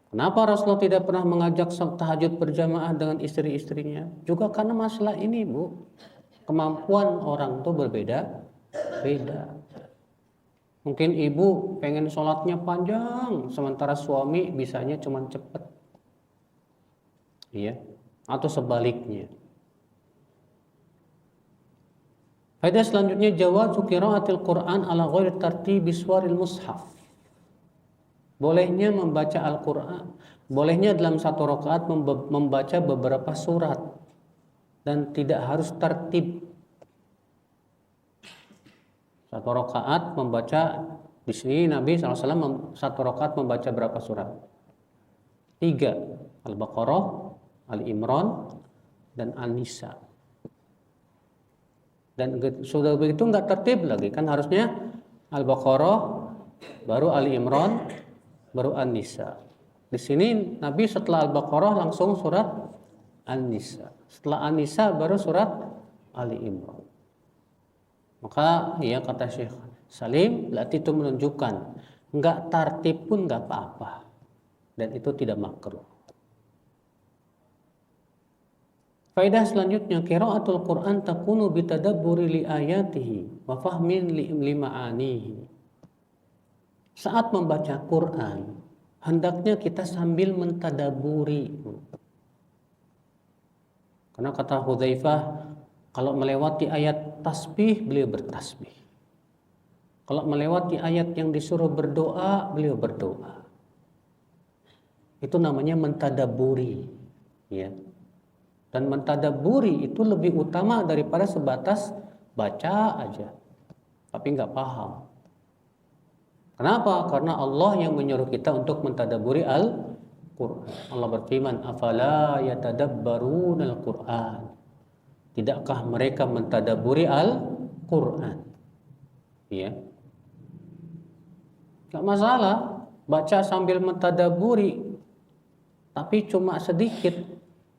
Kenapa Rasulullah tidak pernah mengajak tahajud berjamaah dengan istri-istrinya? Juga karena masalah ini, Bu. Kemampuan orang itu berbeda-beda. Mungkin ibu pengen sholatnya panjang, sementara suami bisanya cuma cepet. Atau sebaliknya. Faedah selanjutnya, jawazu qiraatil Qur'an ala ghairi tartibi suwaril mushaf. Bolehnya membaca Al-Quran, bolehnya dalam satu rakaat membaca beberapa surat dan tidak harus tertib. Satu rakaat membaca, di sini Nabi SAW satu rakaat membaca berapa surat? 3, Al-Baqarah, Ali Imran, dan An-Nisa. Dan sudah begitu nggak tertib lagi, kan harusnya Al-Baqarah, baru Ali Imran, baru An-Nisa. Di sini Nabi setelah Al-Baqarah langsung surat An-Nisa. Setelah An-Nisa baru surat Ali Imran. Maka kata Syekh Salim, berarti itu menunjukkan enggak tartib pun enggak apa-apa. Dan itu tidak makruh. Faedah selanjutnya, qiraatul Quran takunu bitadabburi li ayatihi wa fahmin li ma'anihi. Saat membaca Quran, hendaknya kita sambil mentadaburi. Karena kata Hudzaifah, kalau melewati ayat tasbih, beliau bertasbih. Kalau melewati ayat yang disuruh berdoa, beliau berdoa. Itu namanya mentadaburi. Dan mentadaburi itu lebih utama daripada sebatas baca aja, tapi nggak paham. Kenapa? Karena Allah yang menyuruh kita untuk mentadaburi Al-Quran. Allah berfirman, afala yatadabbaruna al-Quran. Tidakkah mereka mentadaburi Al-Quran? Gak masalah baca sambil mentadaburi, tapi cuma sedikit.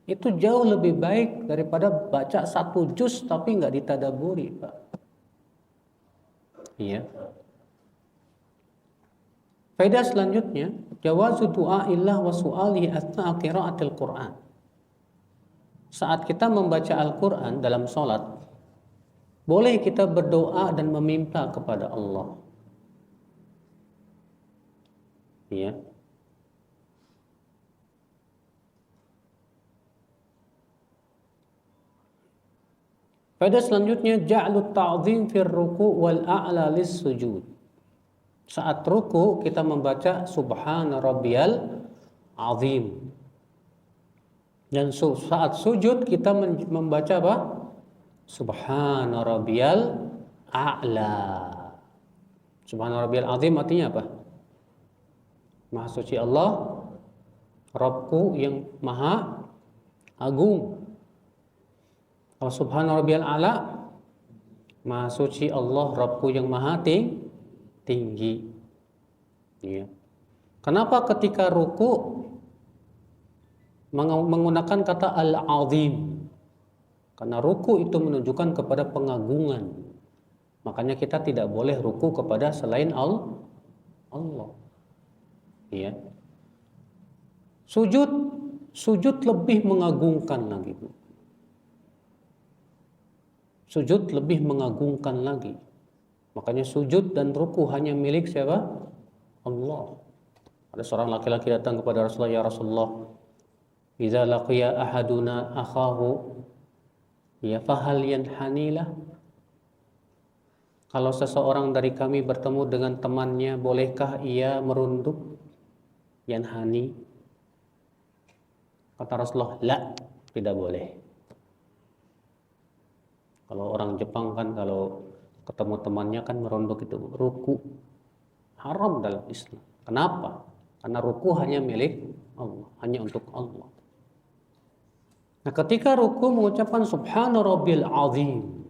itu jauh lebih baik daripada baca 1 juz tapi nggak ditadaburi, Pak. Iya. Faedah selanjutnya, jawazu du'aillah wa su'alihi athna'a qiraatil Qur'an. Saat kita membaca Al-Quran dalam sholat, boleh kita berdoa dan meminta kepada Allah. Ya. Faedah selanjutnya, ja'lut ta'zim fir ruku' wal a'la lis sujud. Saat ruku kita membaca subhana rabbiyal azim. Dan saat sujud kita membaca apa? Subhana rabbiyal a'la. Subhana rabbiyal azim artinya apa? Maha suci Allah, Rabbku yang maha agung. Kalau subhana rabbiyal a'la, maha suci Allah, Rabbku yang maha tinggi. Ya. Kenapa ketika ruku menggunakan kata al-azim? Karena ruku itu menunjukkan kepada pengagungan. Makanya kita tidak boleh ruku kepada selain Allah. Ya. Sujud lebih mengagungkan lagi, Bu. Sujud lebih mengagungkan lagi. Makanya sujud dan ruku hanya milik siapa? Allah. Ada seorang laki-laki datang kepada Rasulullah, ya Rasulullah, idza laqiya ahaduna akhahu ya fahal yanhanilah. Kalau seseorang dari kami bertemu dengan temannya, bolehkah ia merunduk? Yanhani. Kata Rasulullah, la, tidak boleh. Kalau orang Jepang kan kalau ketemu temannya kan merunduk, itu ruku. Haram dalam Islam. Kenapa? Karena ruku hanya milik Allah, hanya untuk Allah. Nah, ketika ruku mengucapkan subhana rabbil azim.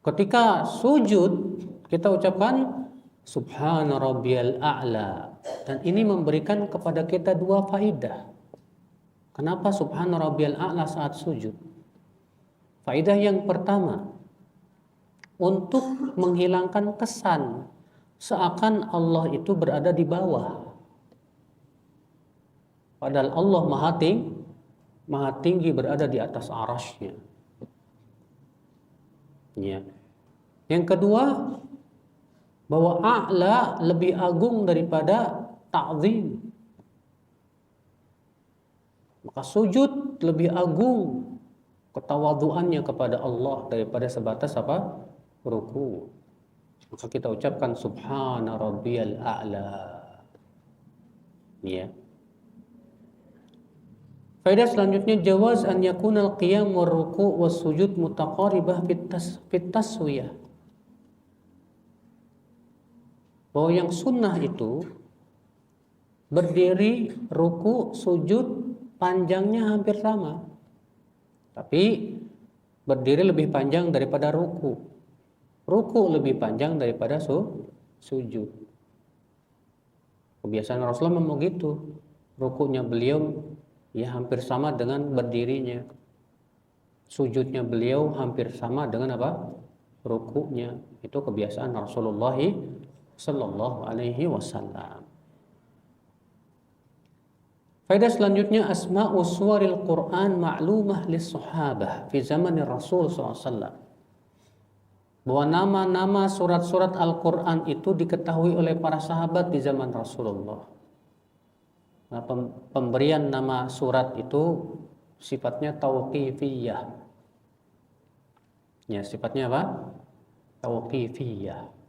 Ketika sujud kita ucapkan subhana rabbiyal a'la. Dan ini memberikan kepada kita 2 faidah. Kenapa subhana rabbiyal a'la saat sujud? Faidah yang pertama, untuk menghilangkan kesan seakan Allah itu berada di bawah. Padahal Allah maha tinggi berada di atas arasy-Nya. Ya. Yang kedua, bahwa a'la lebih agung daripada ta'zim. Maka sujud lebih agung ketawaduannya kepada Allah daripada sebatas apa? Ruku. Maka kita ucapkan subhana rabbiyal a'la. Ya. Faedah selanjutnya, jawaz an yakunal qiyam war ruku' was sujud mutaqaribah fit taswiyah. Bahwa yang sunnah itu berdiri, ruku, sujud panjangnya hampir sama. Tapi berdiri lebih panjang daripada ruku. Ruku lebih panjang daripada sujud. Kebiasaan Rasulullah memang gitu. Rukunya beliau ya hampir sama dengan berdirinya. Sujudnya beliau hampir sama dengan apa? Rukunya. Itu kebiasaan Rasulullah sallallahu alaihi wasallam. Faedah selanjutnya, asma'u suwaril Qur'an ma'lumah lis-sahabah fi zamanir Rasul sallallahu alaihi wasallam. Bahwa nama-nama surat-surat Al-Quran itu diketahui oleh para sahabat di zaman Rasulullah. Nah, pemberian nama surat itu sifatnya tauqifiyah. Ya, sifatnya apa? Tauqifiyah.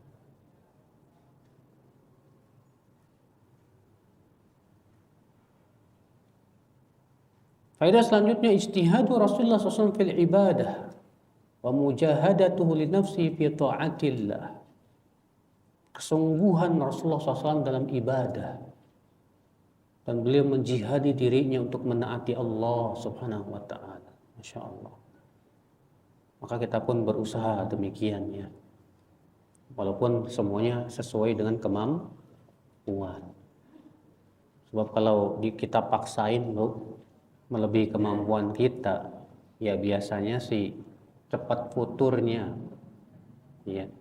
Faedah selanjutnya, ijtihadu Rasulullah SAW fil ibadah wa mujahadatuhu li nafsi fi ta'atillah. Kesungguhan Rasulullah SAW dalam ibadah, dan beliau menjihadi dirinya untuk menaati Allah Subhanahu wa ta'ala. Masya Allah. Maka kita pun berusaha demikian ya. Walaupun semuanya sesuai dengan kemampuan. Sebab kalau kita paksain, melebihi kemampuan kita, ya biasanya sih cepat futurnya, ya.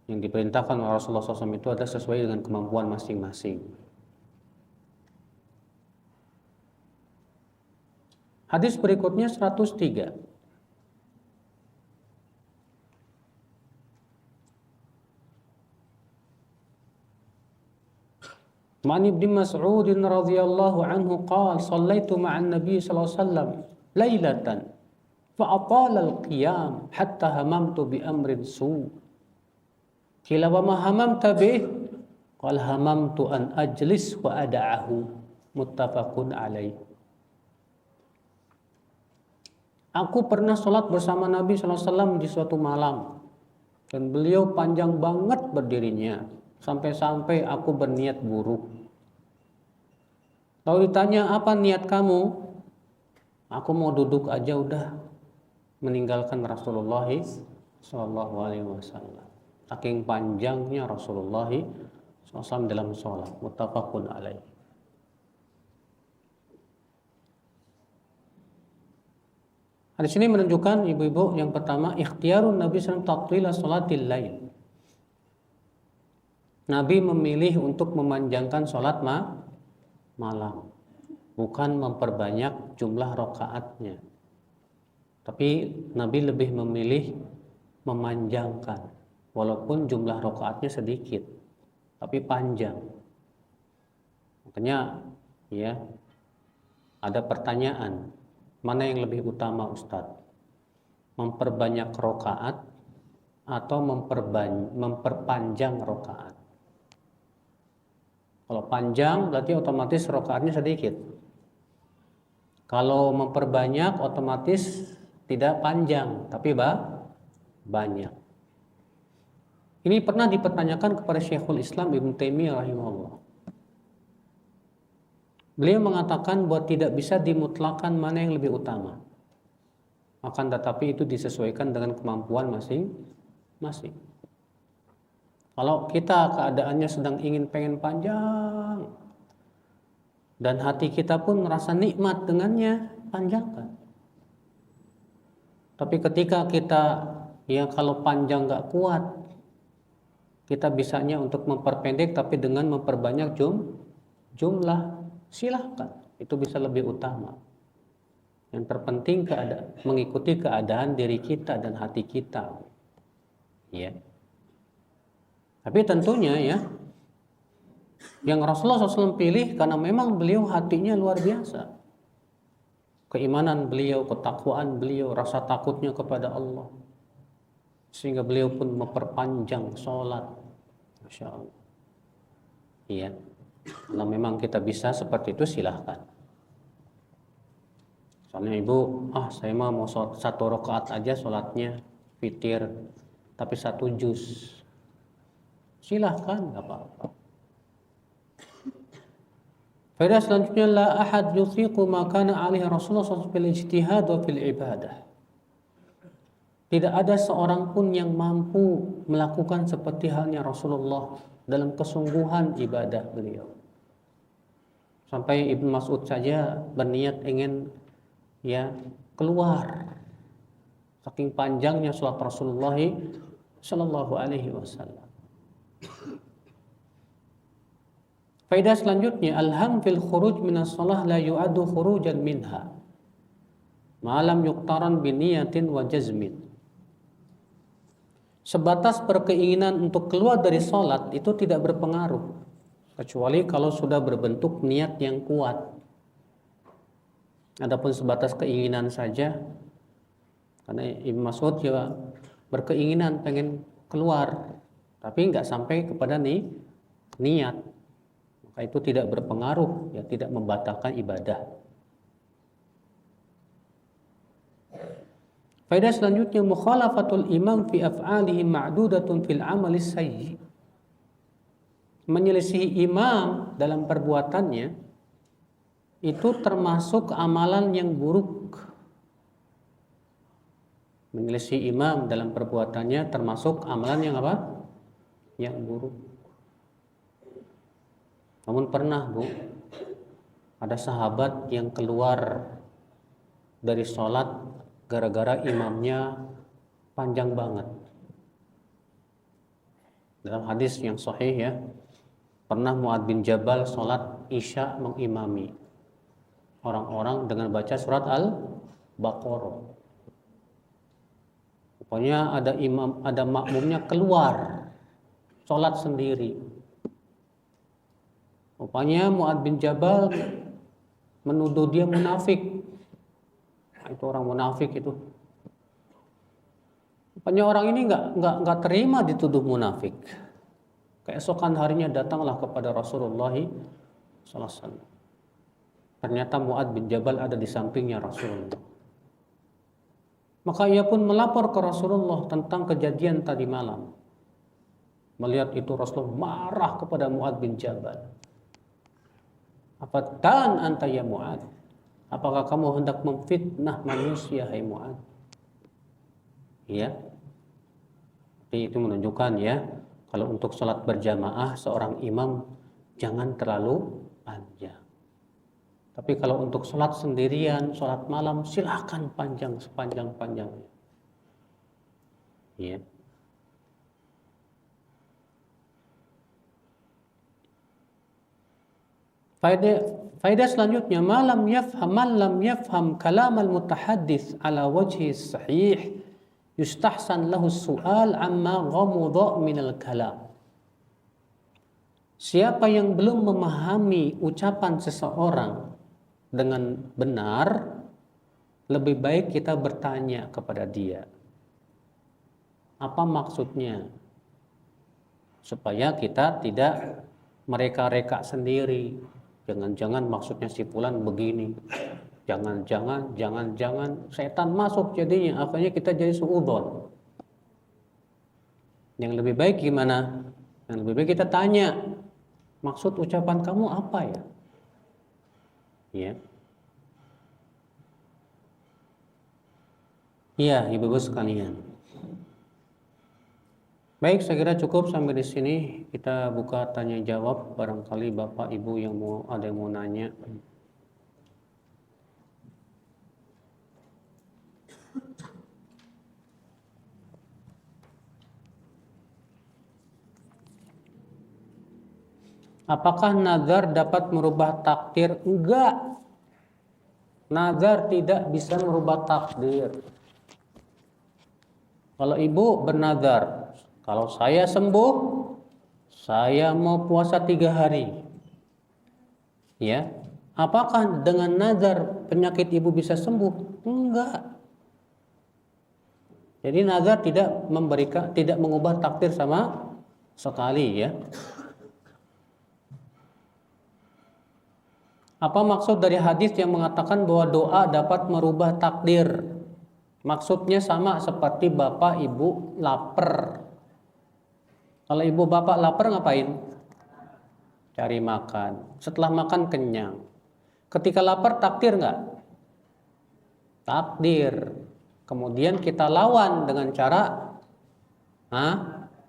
Yang diperintahkan oleh Rasulullah SAW itu adalah sesuai dengan kemampuan masing-masing. Hadis berikutnya 103. Man ibn Mas'ud radhiyallahu anhu qala shallaitu ma'an nabiy sallallahu alaihi wasallam lailatan fa atala al-qiyam hatta hamamtu bi amrin su. Qila wa ma hamamta bih? Qala hamamtu an ajlis wa ada'ahu. Muttafaqun alaih. Aku pernah sholat bersama Nabi SAW di suatu malam, dan beliau panjang banget berdirinya, sampai-sampai aku berniat buruk. Lalu ditanya, apa niat kamu? Aku mau duduk aja udah, meninggalkan Rasulullah SAW. Saking panjangnya Rasulullah SAW dalam sholat. Muttafaqun alaih. Di sini menunjukkan ibu-ibu yang pertama ikhtiyarun Nabi SAW tatwila sholatil lail. Nabi memilih untuk memanjangkan sholat malam, bukan memperbanyak jumlah rakaatnya. Tapi Nabi lebih memilih memanjangkan, walaupun jumlah rakaatnya sedikit, tapi panjang. Makanya ya ada pertanyaan, mana yang lebih utama Ustadz? Memperbanyak rakaat atau memperpanjang rakaat? Kalau panjang berarti otomatis rakaatnya sedikit. Kalau memperbanyak otomatis tidak panjang tapi banyak. Ini pernah dipertanyakan kepada Syekhul Islam Ibnu Taimiyah rahimahullah. Beliau mengatakan bahwa tidak bisa dimutlakan mana yang lebih utama. Akan tetapi itu disesuaikan dengan kemampuan masing-masing. Kalau kita keadaannya sedang pengen panjang dan hati kita pun merasa nikmat dengannya, panjangkan. Tapi ketika kita kalau panjang gak kuat, kita bisanya untuk memperpendek tapi dengan memperbanyak jumlah, silahkan, itu bisa lebih utama. Yang terpenting mengikuti keadaan diri kita dan hati kita, ya. Tapi tentunya yang Rasulullah SAW pilih karena memang beliau hatinya luar biasa, keimanan beliau, ketakwaan beliau, rasa takutnya kepada Allah, sehingga beliau pun memperpanjang sholat. Masya Allah. Iya. Kalau memang kita bisa seperti itu silahkan. Soalnya ibu, saya mau sholat 1 rakaat aja sholatnya witir, tapi 1 juz, silahkan, nggak apa-apa. Faedah selanjutnya, la ahad yuthiqu ma kana alaihi Rasulullah SAW fil ijtihad wa fil ibadah. Tidak ada seorang pun yang mampu melakukan seperti halnya Rasulullah dalam kesungguhan ibadah beliau. Sampai Ibnu Mas'ud saja berniat ingin keluar, saking panjangnya sholat Rasulullah Sallallahu Alaihi Wasallam. Faedah selanjutnya, alham fil khuruj minas shalah la yu'adu khurujan minha ma'lam yuqtaran biniyatin wa jazmin. Sebatas berkeinginan untuk keluar dari sholat itu tidak berpengaruh, kecuali kalau sudah berbentuk niat yang kuat. Adapun sebatas keinginan saja, karena Ibnu Mas'ud juga berkeinginan pengen keluar, tapi nggak sampai kepada niat, maka itu tidak berpengaruh, tidak membatalkan ibadah. Faedah selanjutnya, mukhalafatul imam fi af'alihi ma'dudatun fil amali sayyi. Menyelisihi imam dalam perbuatannya itu termasuk amalan yang buruk. Menyelisihi imam dalam perbuatannya termasuk amalan yang apa? Yang buruk. Namun pernah Bu, Ada sahabat yang keluar dari sholat gara-gara imamnya panjang banget. Dalam hadis yang sahih ya, pernah Mu'adz bin Jabal sholat isya mengimami orang-orang dengan baca surat Al-Baqarah. Pokoknya ada imam, ada makmumnya keluar sholat sendiri. Rupanya Mu'adz bin Jabal menuduh dia munafik. Itu orang munafik itu. Rupanya orang ini nggak terima dituduh munafik. Keesokan harinya datanglah kepada Rasulullah SAW. Ternyata Mu'adz bin Jabal ada di sampingnya Rasulullah. Maka ia pun melapor ke Rasulullah tentang kejadian tadi malam. Melihat itu Rasulullah marah kepada Mu'adz bin Jabal. Afatan anta ya Mu'adz? Apakah kamu hendak memfitnah manusia hai Mu'adz? Ya. Jadi itu menunjukkan ya, kalau untuk sholat berjamaah seorang imam jangan terlalu panjang. Tapi kalau untuk sholat sendirian, sholat malam silahkan panjang sepanjang-panjangnya. Ya. Faedah selanjutnya, man lam yafham kalam al-mutahaddits ala wajhi sahih yustahsan lahu su'al amma ghamudha min al-kalam. Siapa yang belum memahami ucapan seseorang dengan benar, lebih baik kita bertanya kepada dia. Apa maksudnya? Supaya kita tidak mereka-reka sendiri. Jangan-jangan maksudnya si fulan begini. Jangan-jangan setan masuk jadinya. Akhirnya kita jadi suudzon. Yang lebih baik gimana? Yang lebih baik kita tanya. Maksud ucapan kamu apa ya? Ya. Iya, ibu-ibu sekalian. Baik, saya kira cukup sampai di sini. Kita buka tanya jawab. Barangkali Bapak Ibu yang ada yang mau nanya. Apakah nazar dapat merubah takdir? Enggak. Nazar tidak bisa merubah takdir. Kalau ibu bernazar, kalau saya sembuh, saya mau puasa 3 hari. Ya, apakah dengan nazar penyakit ibu bisa sembuh? Enggak. Jadi nazar tidak mengubah takdir sama sekali ya. Apa maksud dari hadis yang mengatakan bahwa doa dapat merubah takdir? Maksudnya sama seperti bapak ibu lapar. Kalau ibu bapak lapar ngapain? Cari makan. Setelah makan kenyang. Ketika lapar takdir nggak? Takdir. Kemudian kita lawan dengan cara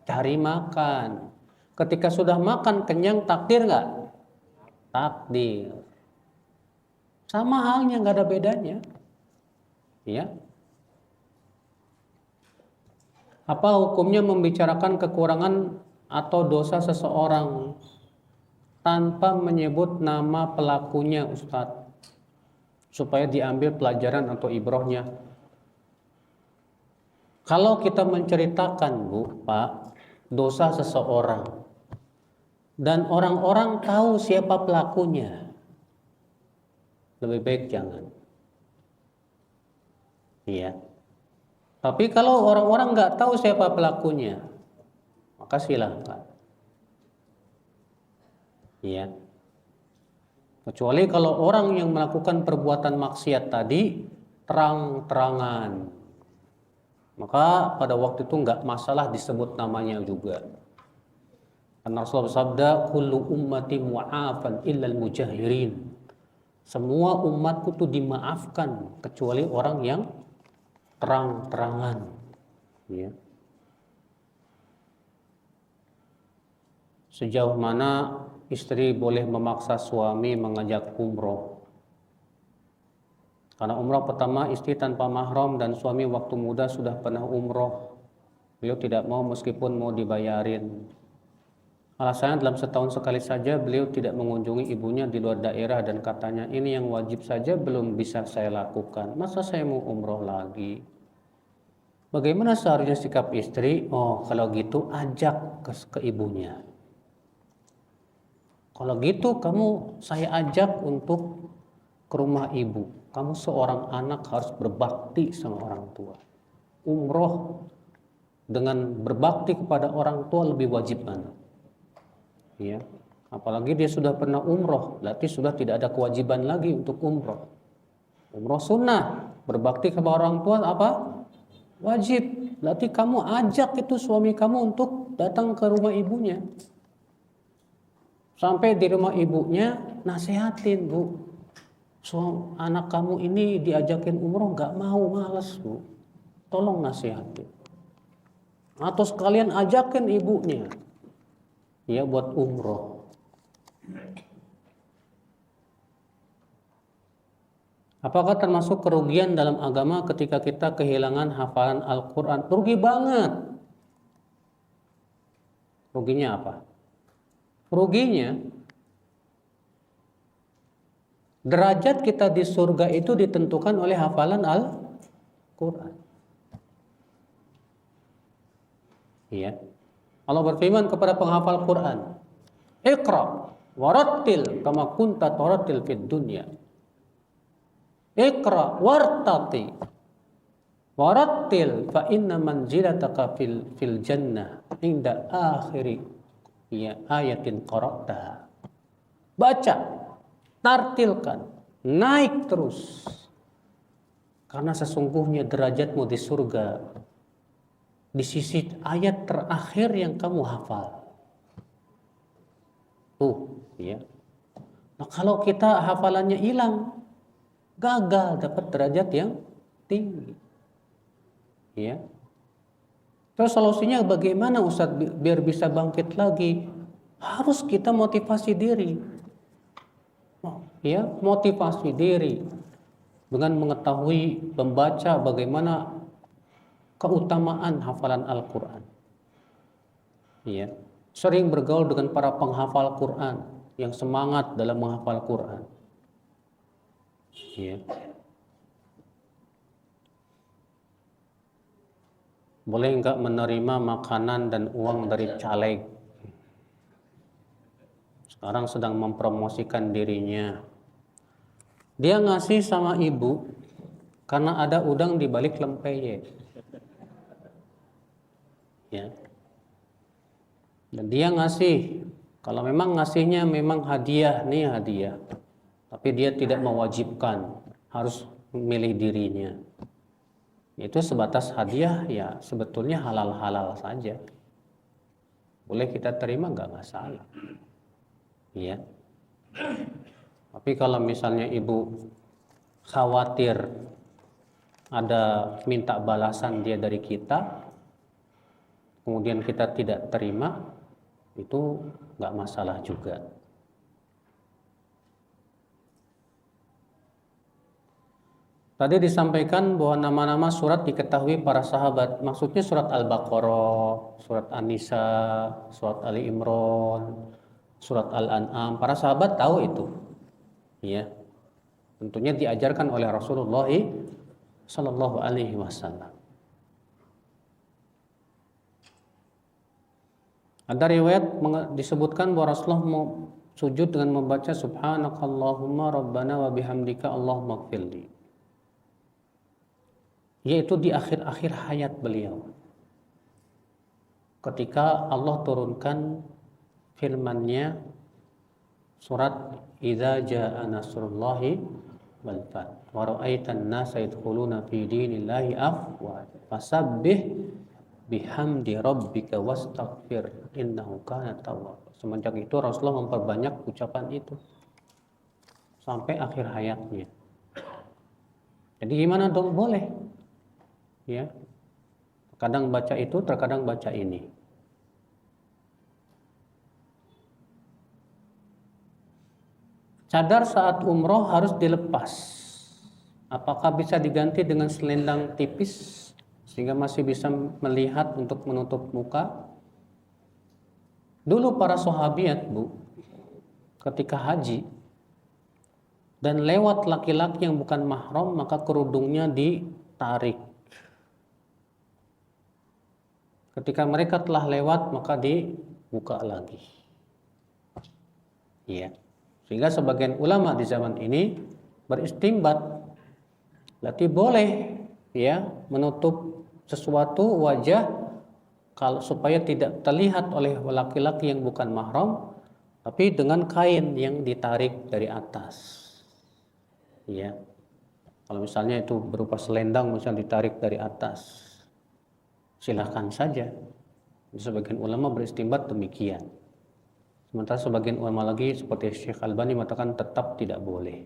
cari makan. Ketika sudah makan kenyang takdir nggak? Takdir. Sama halnya, nggak ada bedanya. Ya. Apa hukumnya membicarakan kekurangan atau dosa seseorang tanpa menyebut nama pelakunya, Ustadz, supaya diambil pelajaran atau ibrahnya? Kalau kita menceritakan, Bu, Pak, dosa seseorang dan orang-orang tahu siapa pelakunya, lebih baik jangan. Iya. Tapi kalau orang-orang nggak tahu siapa pelakunya, maka silahkan. Iya. Kecuali kalau orang yang melakukan perbuatan maksiat tadi terang-terangan, maka pada waktu itu nggak masalah disebut namanya juga. Karena Rasulullah bersabda, kullu ummati mu'afan illal mujahirin. Semua umatku tuh dimaafkan kecuali orang yang terang-terangan. Ya. sejauh mana istri boleh memaksa suami mengajak umroh. Karena umroh pertama istri tanpa mahram dan suami waktu muda sudah pernah umroh. Beliau tidak mau meskipun mau dibayarin. Alasannya dalam setahun sekali saja beliau tidak mengunjungi ibunya di luar daerah dan katanya ini yang wajib saja belum bisa saya lakukan. Masa saya mau umroh lagi? Bagaimana seharusnya sikap istri? Oh, kalau gitu ajak ke ibunya. Kalau gitu saya ajak untuk ke rumah ibu. Kamu seorang anak harus berbakti sama orang tua. Umroh dengan berbakti kepada orang tua lebih wajib mana? Ya, apalagi dia sudah pernah umroh, berarti sudah tidak ada kewajiban lagi untuk umroh. Umroh sunnah, berbakti kepada orang tua apa? Wajib. Berarti kamu ajak itu suami kamu untuk datang ke rumah ibunya. Sampai di rumah ibunya nasihatin, Bu. Anak kamu ini diajakin umroh nggak mau, malas, Bu. Tolong nasihatin. Atau sekalian ajakin ibunya. Ya buat umroh. Apakah termasuk kerugian dalam agama ketika kita kehilangan hafalan Al-Quran? Rugi banget. Ruginya apa? Ruginya derajat kita di surga itu ditentukan oleh hafalan Al-Quran. Ya. Allah berfirman kepada penghafal Quran, Iqra warattil kama kunta tarattil fid dunya. Iqra wartati warattil fa inna manzilataka fil jannah inda akhiri ayatin qara'taha. Baca, tartilkan, naik terus. Karena sesungguhnya derajatmu di surga di sisi ayat terakhir yang kamu hafal. Tuh, ya. Nah, kalau kita hafalannya hilang, gagal dapat derajat yang tinggi. Ya. Terus solusinya bagaimana Ustadz biar bisa bangkit lagi? Harus kita motivasi diri. Ya, motivasi diri dengan mengetahui membaca bagaimana keutamaan hafalan Al-Quran. Ya. Sering bergaul dengan para penghafal Quran yang semangat dalam menghafal Quran. Ya. Boleh enggak menerima makanan dan uang dari caleg? Sekarang sedang mempromosikan dirinya. Dia ngasih sama ibu karena ada udang di balik lempeye. Ya. Dan dia ngasih, kalau memang ngasihnya memang hadiah, nih hadiah. Tapi dia tidak mewajibkan, harus memilih dirinya. Itu sebatas hadiah, ya sebetulnya halal-halal saja. Boleh kita terima, nggak masalah. Ya. Tapi kalau misalnya ibu khawatir ada minta balasan dia dari kita, kemudian kita tidak terima, itu nggak masalah juga. Tadi disampaikan bahwa nama-nama surat diketahui para sahabat. Maksudnya surat Al-Baqarah, surat An-Nisa, surat Ali Imran, surat Al-An'am. Para sahabat tahu itu. Ya. Tentunya diajarkan oleh Rasulullah sallallahu alaihi wasallam. Ada riwayat disebutkan bahwa Rasulullah mau sujud dengan membaca Subhanakallahumma Rabbana wa bihamdika Allahumma gfirli. Yaitu di akhir-akhir hayat beliau. Ketika Allah turunkan firman-Nya surat Idza jaa nasrullahi wal fath wa ra'aitan nasa yadkhuluna fi dinillahi afwaja fasabbih bihamdi rabbika wastaghfir innahu kana tawwab. Semenjak itu Rasulullah memperbanyak ucapan itu sampai akhir hayatnya. Jadi gimana dong? Boleh. Ya. Terkadang baca itu, terkadang baca ini. Cadar saat umroh harus dilepas. Apakah bisa diganti dengan selendang tipis sehingga masih bisa melihat untuk menutup muka? Dulu para sahabiat, Bu, ketika haji dan lewat laki-laki yang bukan mahram, maka kerudungnya ditarik. Ketika mereka telah lewat, maka dibuka lagi. Iya. Sehingga sebagian ulama di zaman ini beristimbat, berarti boleh ya menutup sesuatu wajah kalau supaya tidak terlihat oleh laki-laki yang bukan mahram, tapi dengan kain yang ditarik dari atas. Ya, kalau misalnya itu berupa selendang misalnya ditarik dari atas, silahkan saja. Sebagian ulama beristimbat demikian. Sementara sebagian ulama lagi seperti Syekh Albani mengatakan tetap tidak boleh.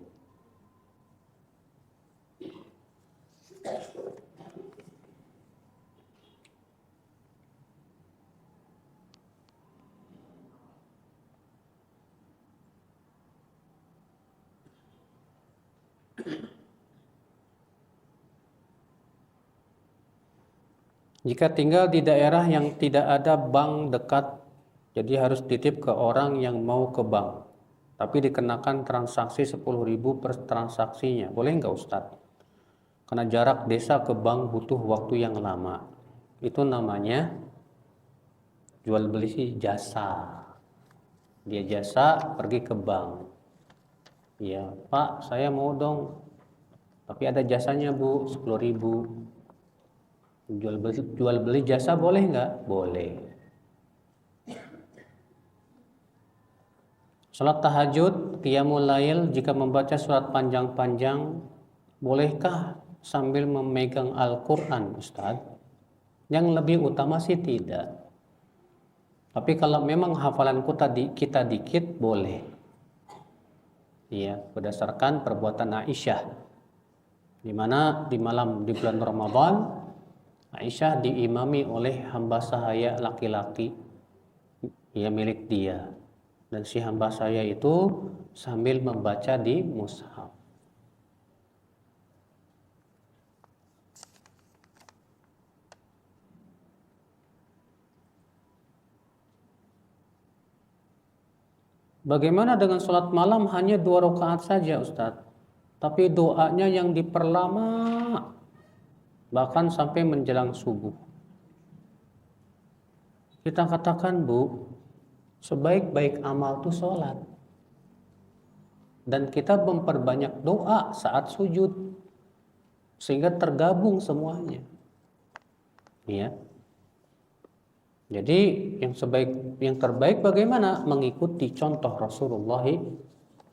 Jika tinggal di daerah yang tidak ada bank dekat, jadi harus titip ke orang yang mau ke bank, tapi dikenakan transaksi 10.000 per transaksinya. Boleh nggak Ustadz? Karena jarak desa ke bank butuh waktu yang lama. Itu namanya jual beli jasa. Dia jasa pergi ke bank. Ya Pak, saya mau dong, tapi ada jasanya Bu, 10.000. Jual beli jasa boleh nggak? Boleh. Salat tahajud, qiyamul lail, jika membaca surat panjang-panjang, bolehkah sambil memegang Al-Quran, Ustaz? Yang lebih utama sih tidak. Tapi kalau memang hafalanku kita dikit, boleh. Ya, berdasarkan perbuatan Aisyah, di mana di bulan Ramadan, Aisyah diimami oleh hamba sahaya laki-laki, ya milik dia. Dan si hamba saya itu sambil membaca di mushaf. Bagaimana dengan sholat malam hanya 2 rakaat saja Ustadz, tapi doanya yang diperlama bahkan sampai menjelang subuh. Kita katakan Bu, sebaik-baik amal itu sholat, dan kita memperbanyak doa saat sujud sehingga tergabung semuanya. Ya. Jadi yang terbaik bagaimana? Mengikuti contoh Rasulullah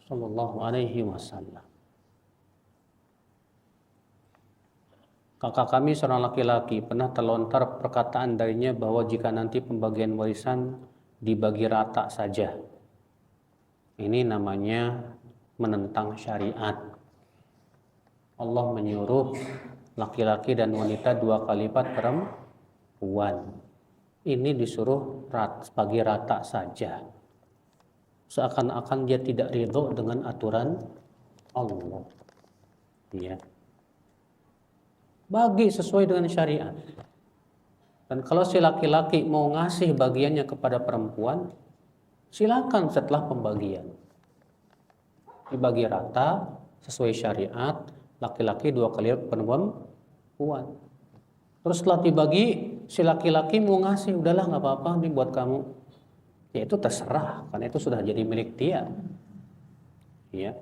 Shallallahu Alaihi Wasallam. Kakak kami seorang laki-laki pernah terlontar perkataan darinya bahwa jika nanti pembagian warisan dibagi rata saja. Ini namanya menentang syariat. Allah menyuruh laki-laki dan wanita 2 kali lipat perempuan. Ini disuruh bagi rata saja. Seakan-akan dia tidak ridho dengan aturan Allah. Ya. Bagi sesuai dengan syariat. Dan kalau si laki-laki mau ngasih bagiannya kepada perempuan, silakan setelah pembagian. Dibagi rata sesuai syariat, laki-laki 2 kali perempuan. Terus setelah dibagi, si laki-laki mau ngasih, udahlah nggak apa-apa nih buat kamu. Ya itu terserah, karena itu sudah jadi milik dia. Ya.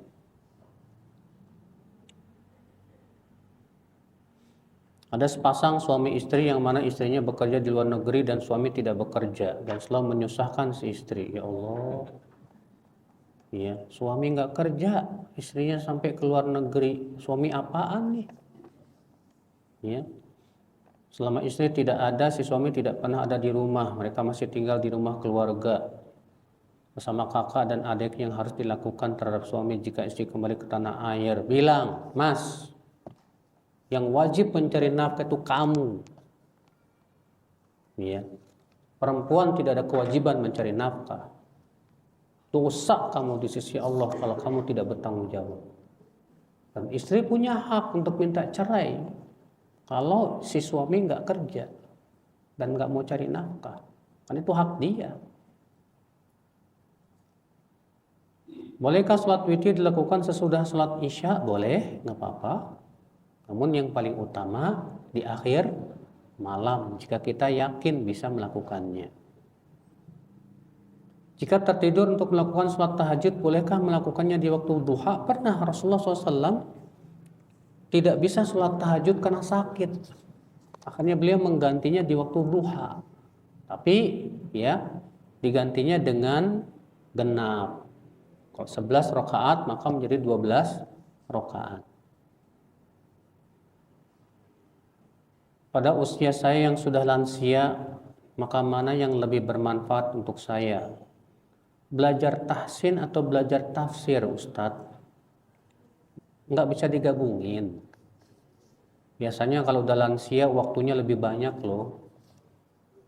Ada sepasang suami istri yang mana istrinya bekerja di luar negeri dan suami tidak bekerja dan selalu menyusahkan si istri. Ya Allah. Ya, suami nggak kerja, istrinya sampai ke luar negeri. Suami apaan nih? Ya. Selama istri tidak ada, si suami tidak pernah ada di rumah. Mereka masih tinggal di rumah keluarga bersama kakak dan adik. Yang harus dilakukan terhadap suami jika istri kembali ke tanah air? Bilang, Mas, yang wajib mencari nafkah itu kamu. Ya. Perempuan tidak ada kewajiban mencari nafkah. Dosa kamu di sisi Allah kalau kamu tidak bertanggung jawab. Dan istri punya hak untuk minta cerai kalau si suami nggak kerja dan nggak mau cari nafkah. Kan itu hak dia. Bolehkah sholat witir dilakukan sesudah sholat isya? Boleh, nggak apa-apa. Namun yang paling utama di akhir malam jika kita yakin bisa melakukannya. Jika tertidur untuk melakukan sholat tahajud, bolehkah melakukannya di waktu duha? Pernah Rasulullah SAW tidak bisa sholat tahajud karena sakit. Akhirnya beliau menggantinya di waktu duha. Tapi ya digantinya dengan genap. Kalau 11 rakaat maka menjadi 12 rakaat. Pada usia saya yang sudah lansia, maka mana yang lebih bermanfaat untuk saya? Belajar tahsin atau belajar tafsir, Ustadz? Nggak bisa digabungin. Biasanya kalau udah lansia waktunya lebih banyak loh.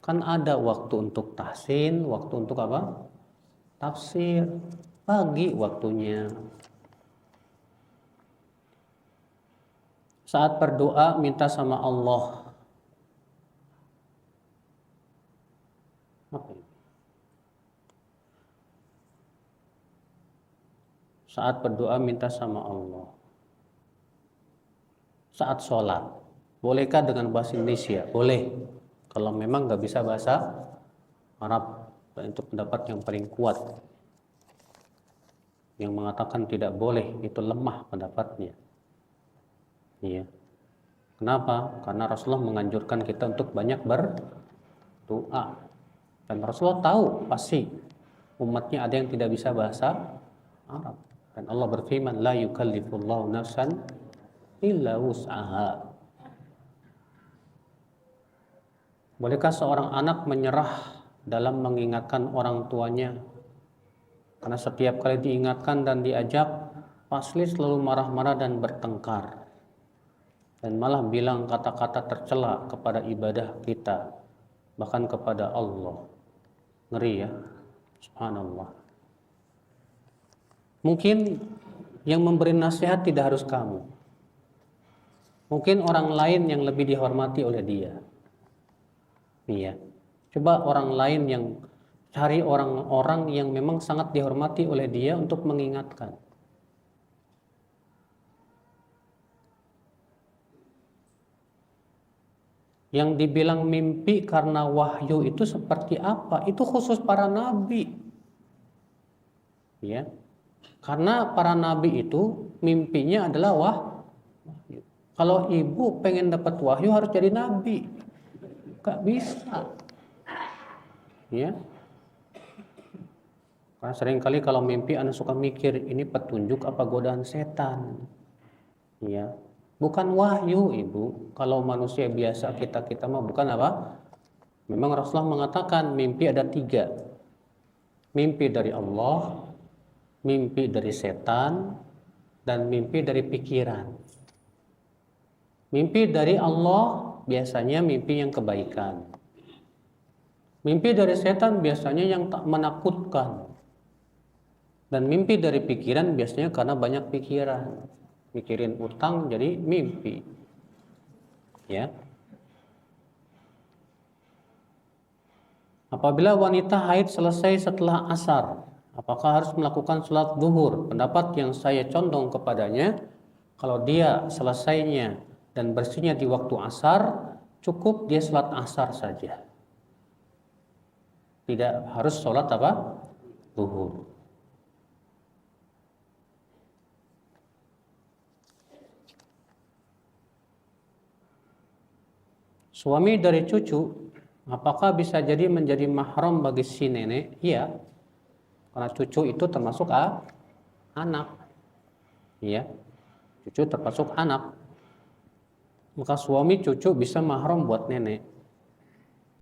Kan ada waktu untuk tahsin, waktu untuk apa? Tafsir. Bagi waktunya. Saat berdoa minta sama Allah. Apa ini? Saat berdoa minta sama Allah. Saat sholat, bolehkah dengan bahasa Indonesia? Boleh. Kalau memang nggak bisa bahasa Arab, dan itu pendapat yang paling kuat. Yang mengatakan tidak boleh, itu lemah pendapatnya. Iya. Kenapa? Karena Rasulullah menganjurkan kita untuk banyak berdoa. Dan Rasulullah tahu pasti umatnya ada yang tidak bisa bahasa Arab. Dan Allah berfirman, la yukallifullahu nafsan illa wus'aha. Bolehkah seorang anak menyerah dalam mengingatkan orang tuanya? Karena setiap kali diingatkan dan diajak, pasti selalu marah-marah dan bertengkar. Dan malah bilang kata-kata tercela kepada ibadah kita, bahkan kepada Allah. Ngeri ya, subhanallah. Mungkin yang memberi nasihat tidak harus kamu. Mungkin orang lain yang lebih dihormati oleh dia. Iya. Coba orang lain yang cari orang-orang yang memang sangat dihormati oleh dia untuk mengingatkan. Yang dibilang mimpi karena wahyu itu seperti apa? Itu khusus para nabi. Ya. Karena para nabi itu mimpinya adalah wahyu. Kalau ibu pengen dapat wahyu harus jadi nabi. Gak bisa. Ya. Karena seringkali kalau mimpi anak suka mikir ini petunjuk apa godaan setan. Ya. Bukan wahyu, Ibu. Kalau manusia biasa kita mah bukan apa? Memang Rasulullah mengatakan mimpi ada 3. Mimpi dari Allah, mimpi dari setan, dan mimpi dari pikiran. Mimpi dari Allah biasanya mimpi yang kebaikan. Mimpi dari setan biasanya yang tak menakutkan. Dan mimpi dari pikiran biasanya karena banyak pikiran. Mikirin utang jadi mimpi. Ya. Apabila wanita haid selesai setelah asar, apakah harus melakukan sholat zuhur? Pendapat yang saya condong kepadanya, kalau dia selesainya dan bersihnya di waktu asar, cukup dia sholat asar saja. Tidak harus sholat apa? Zuhur. Suami dari cucu, apakah bisa jadi menjadi mahram bagi si nenek? Iya. Karena cucu itu termasuk anak. Iya. Cucu termasuk anak. Maka suami cucu bisa mahram buat nenek.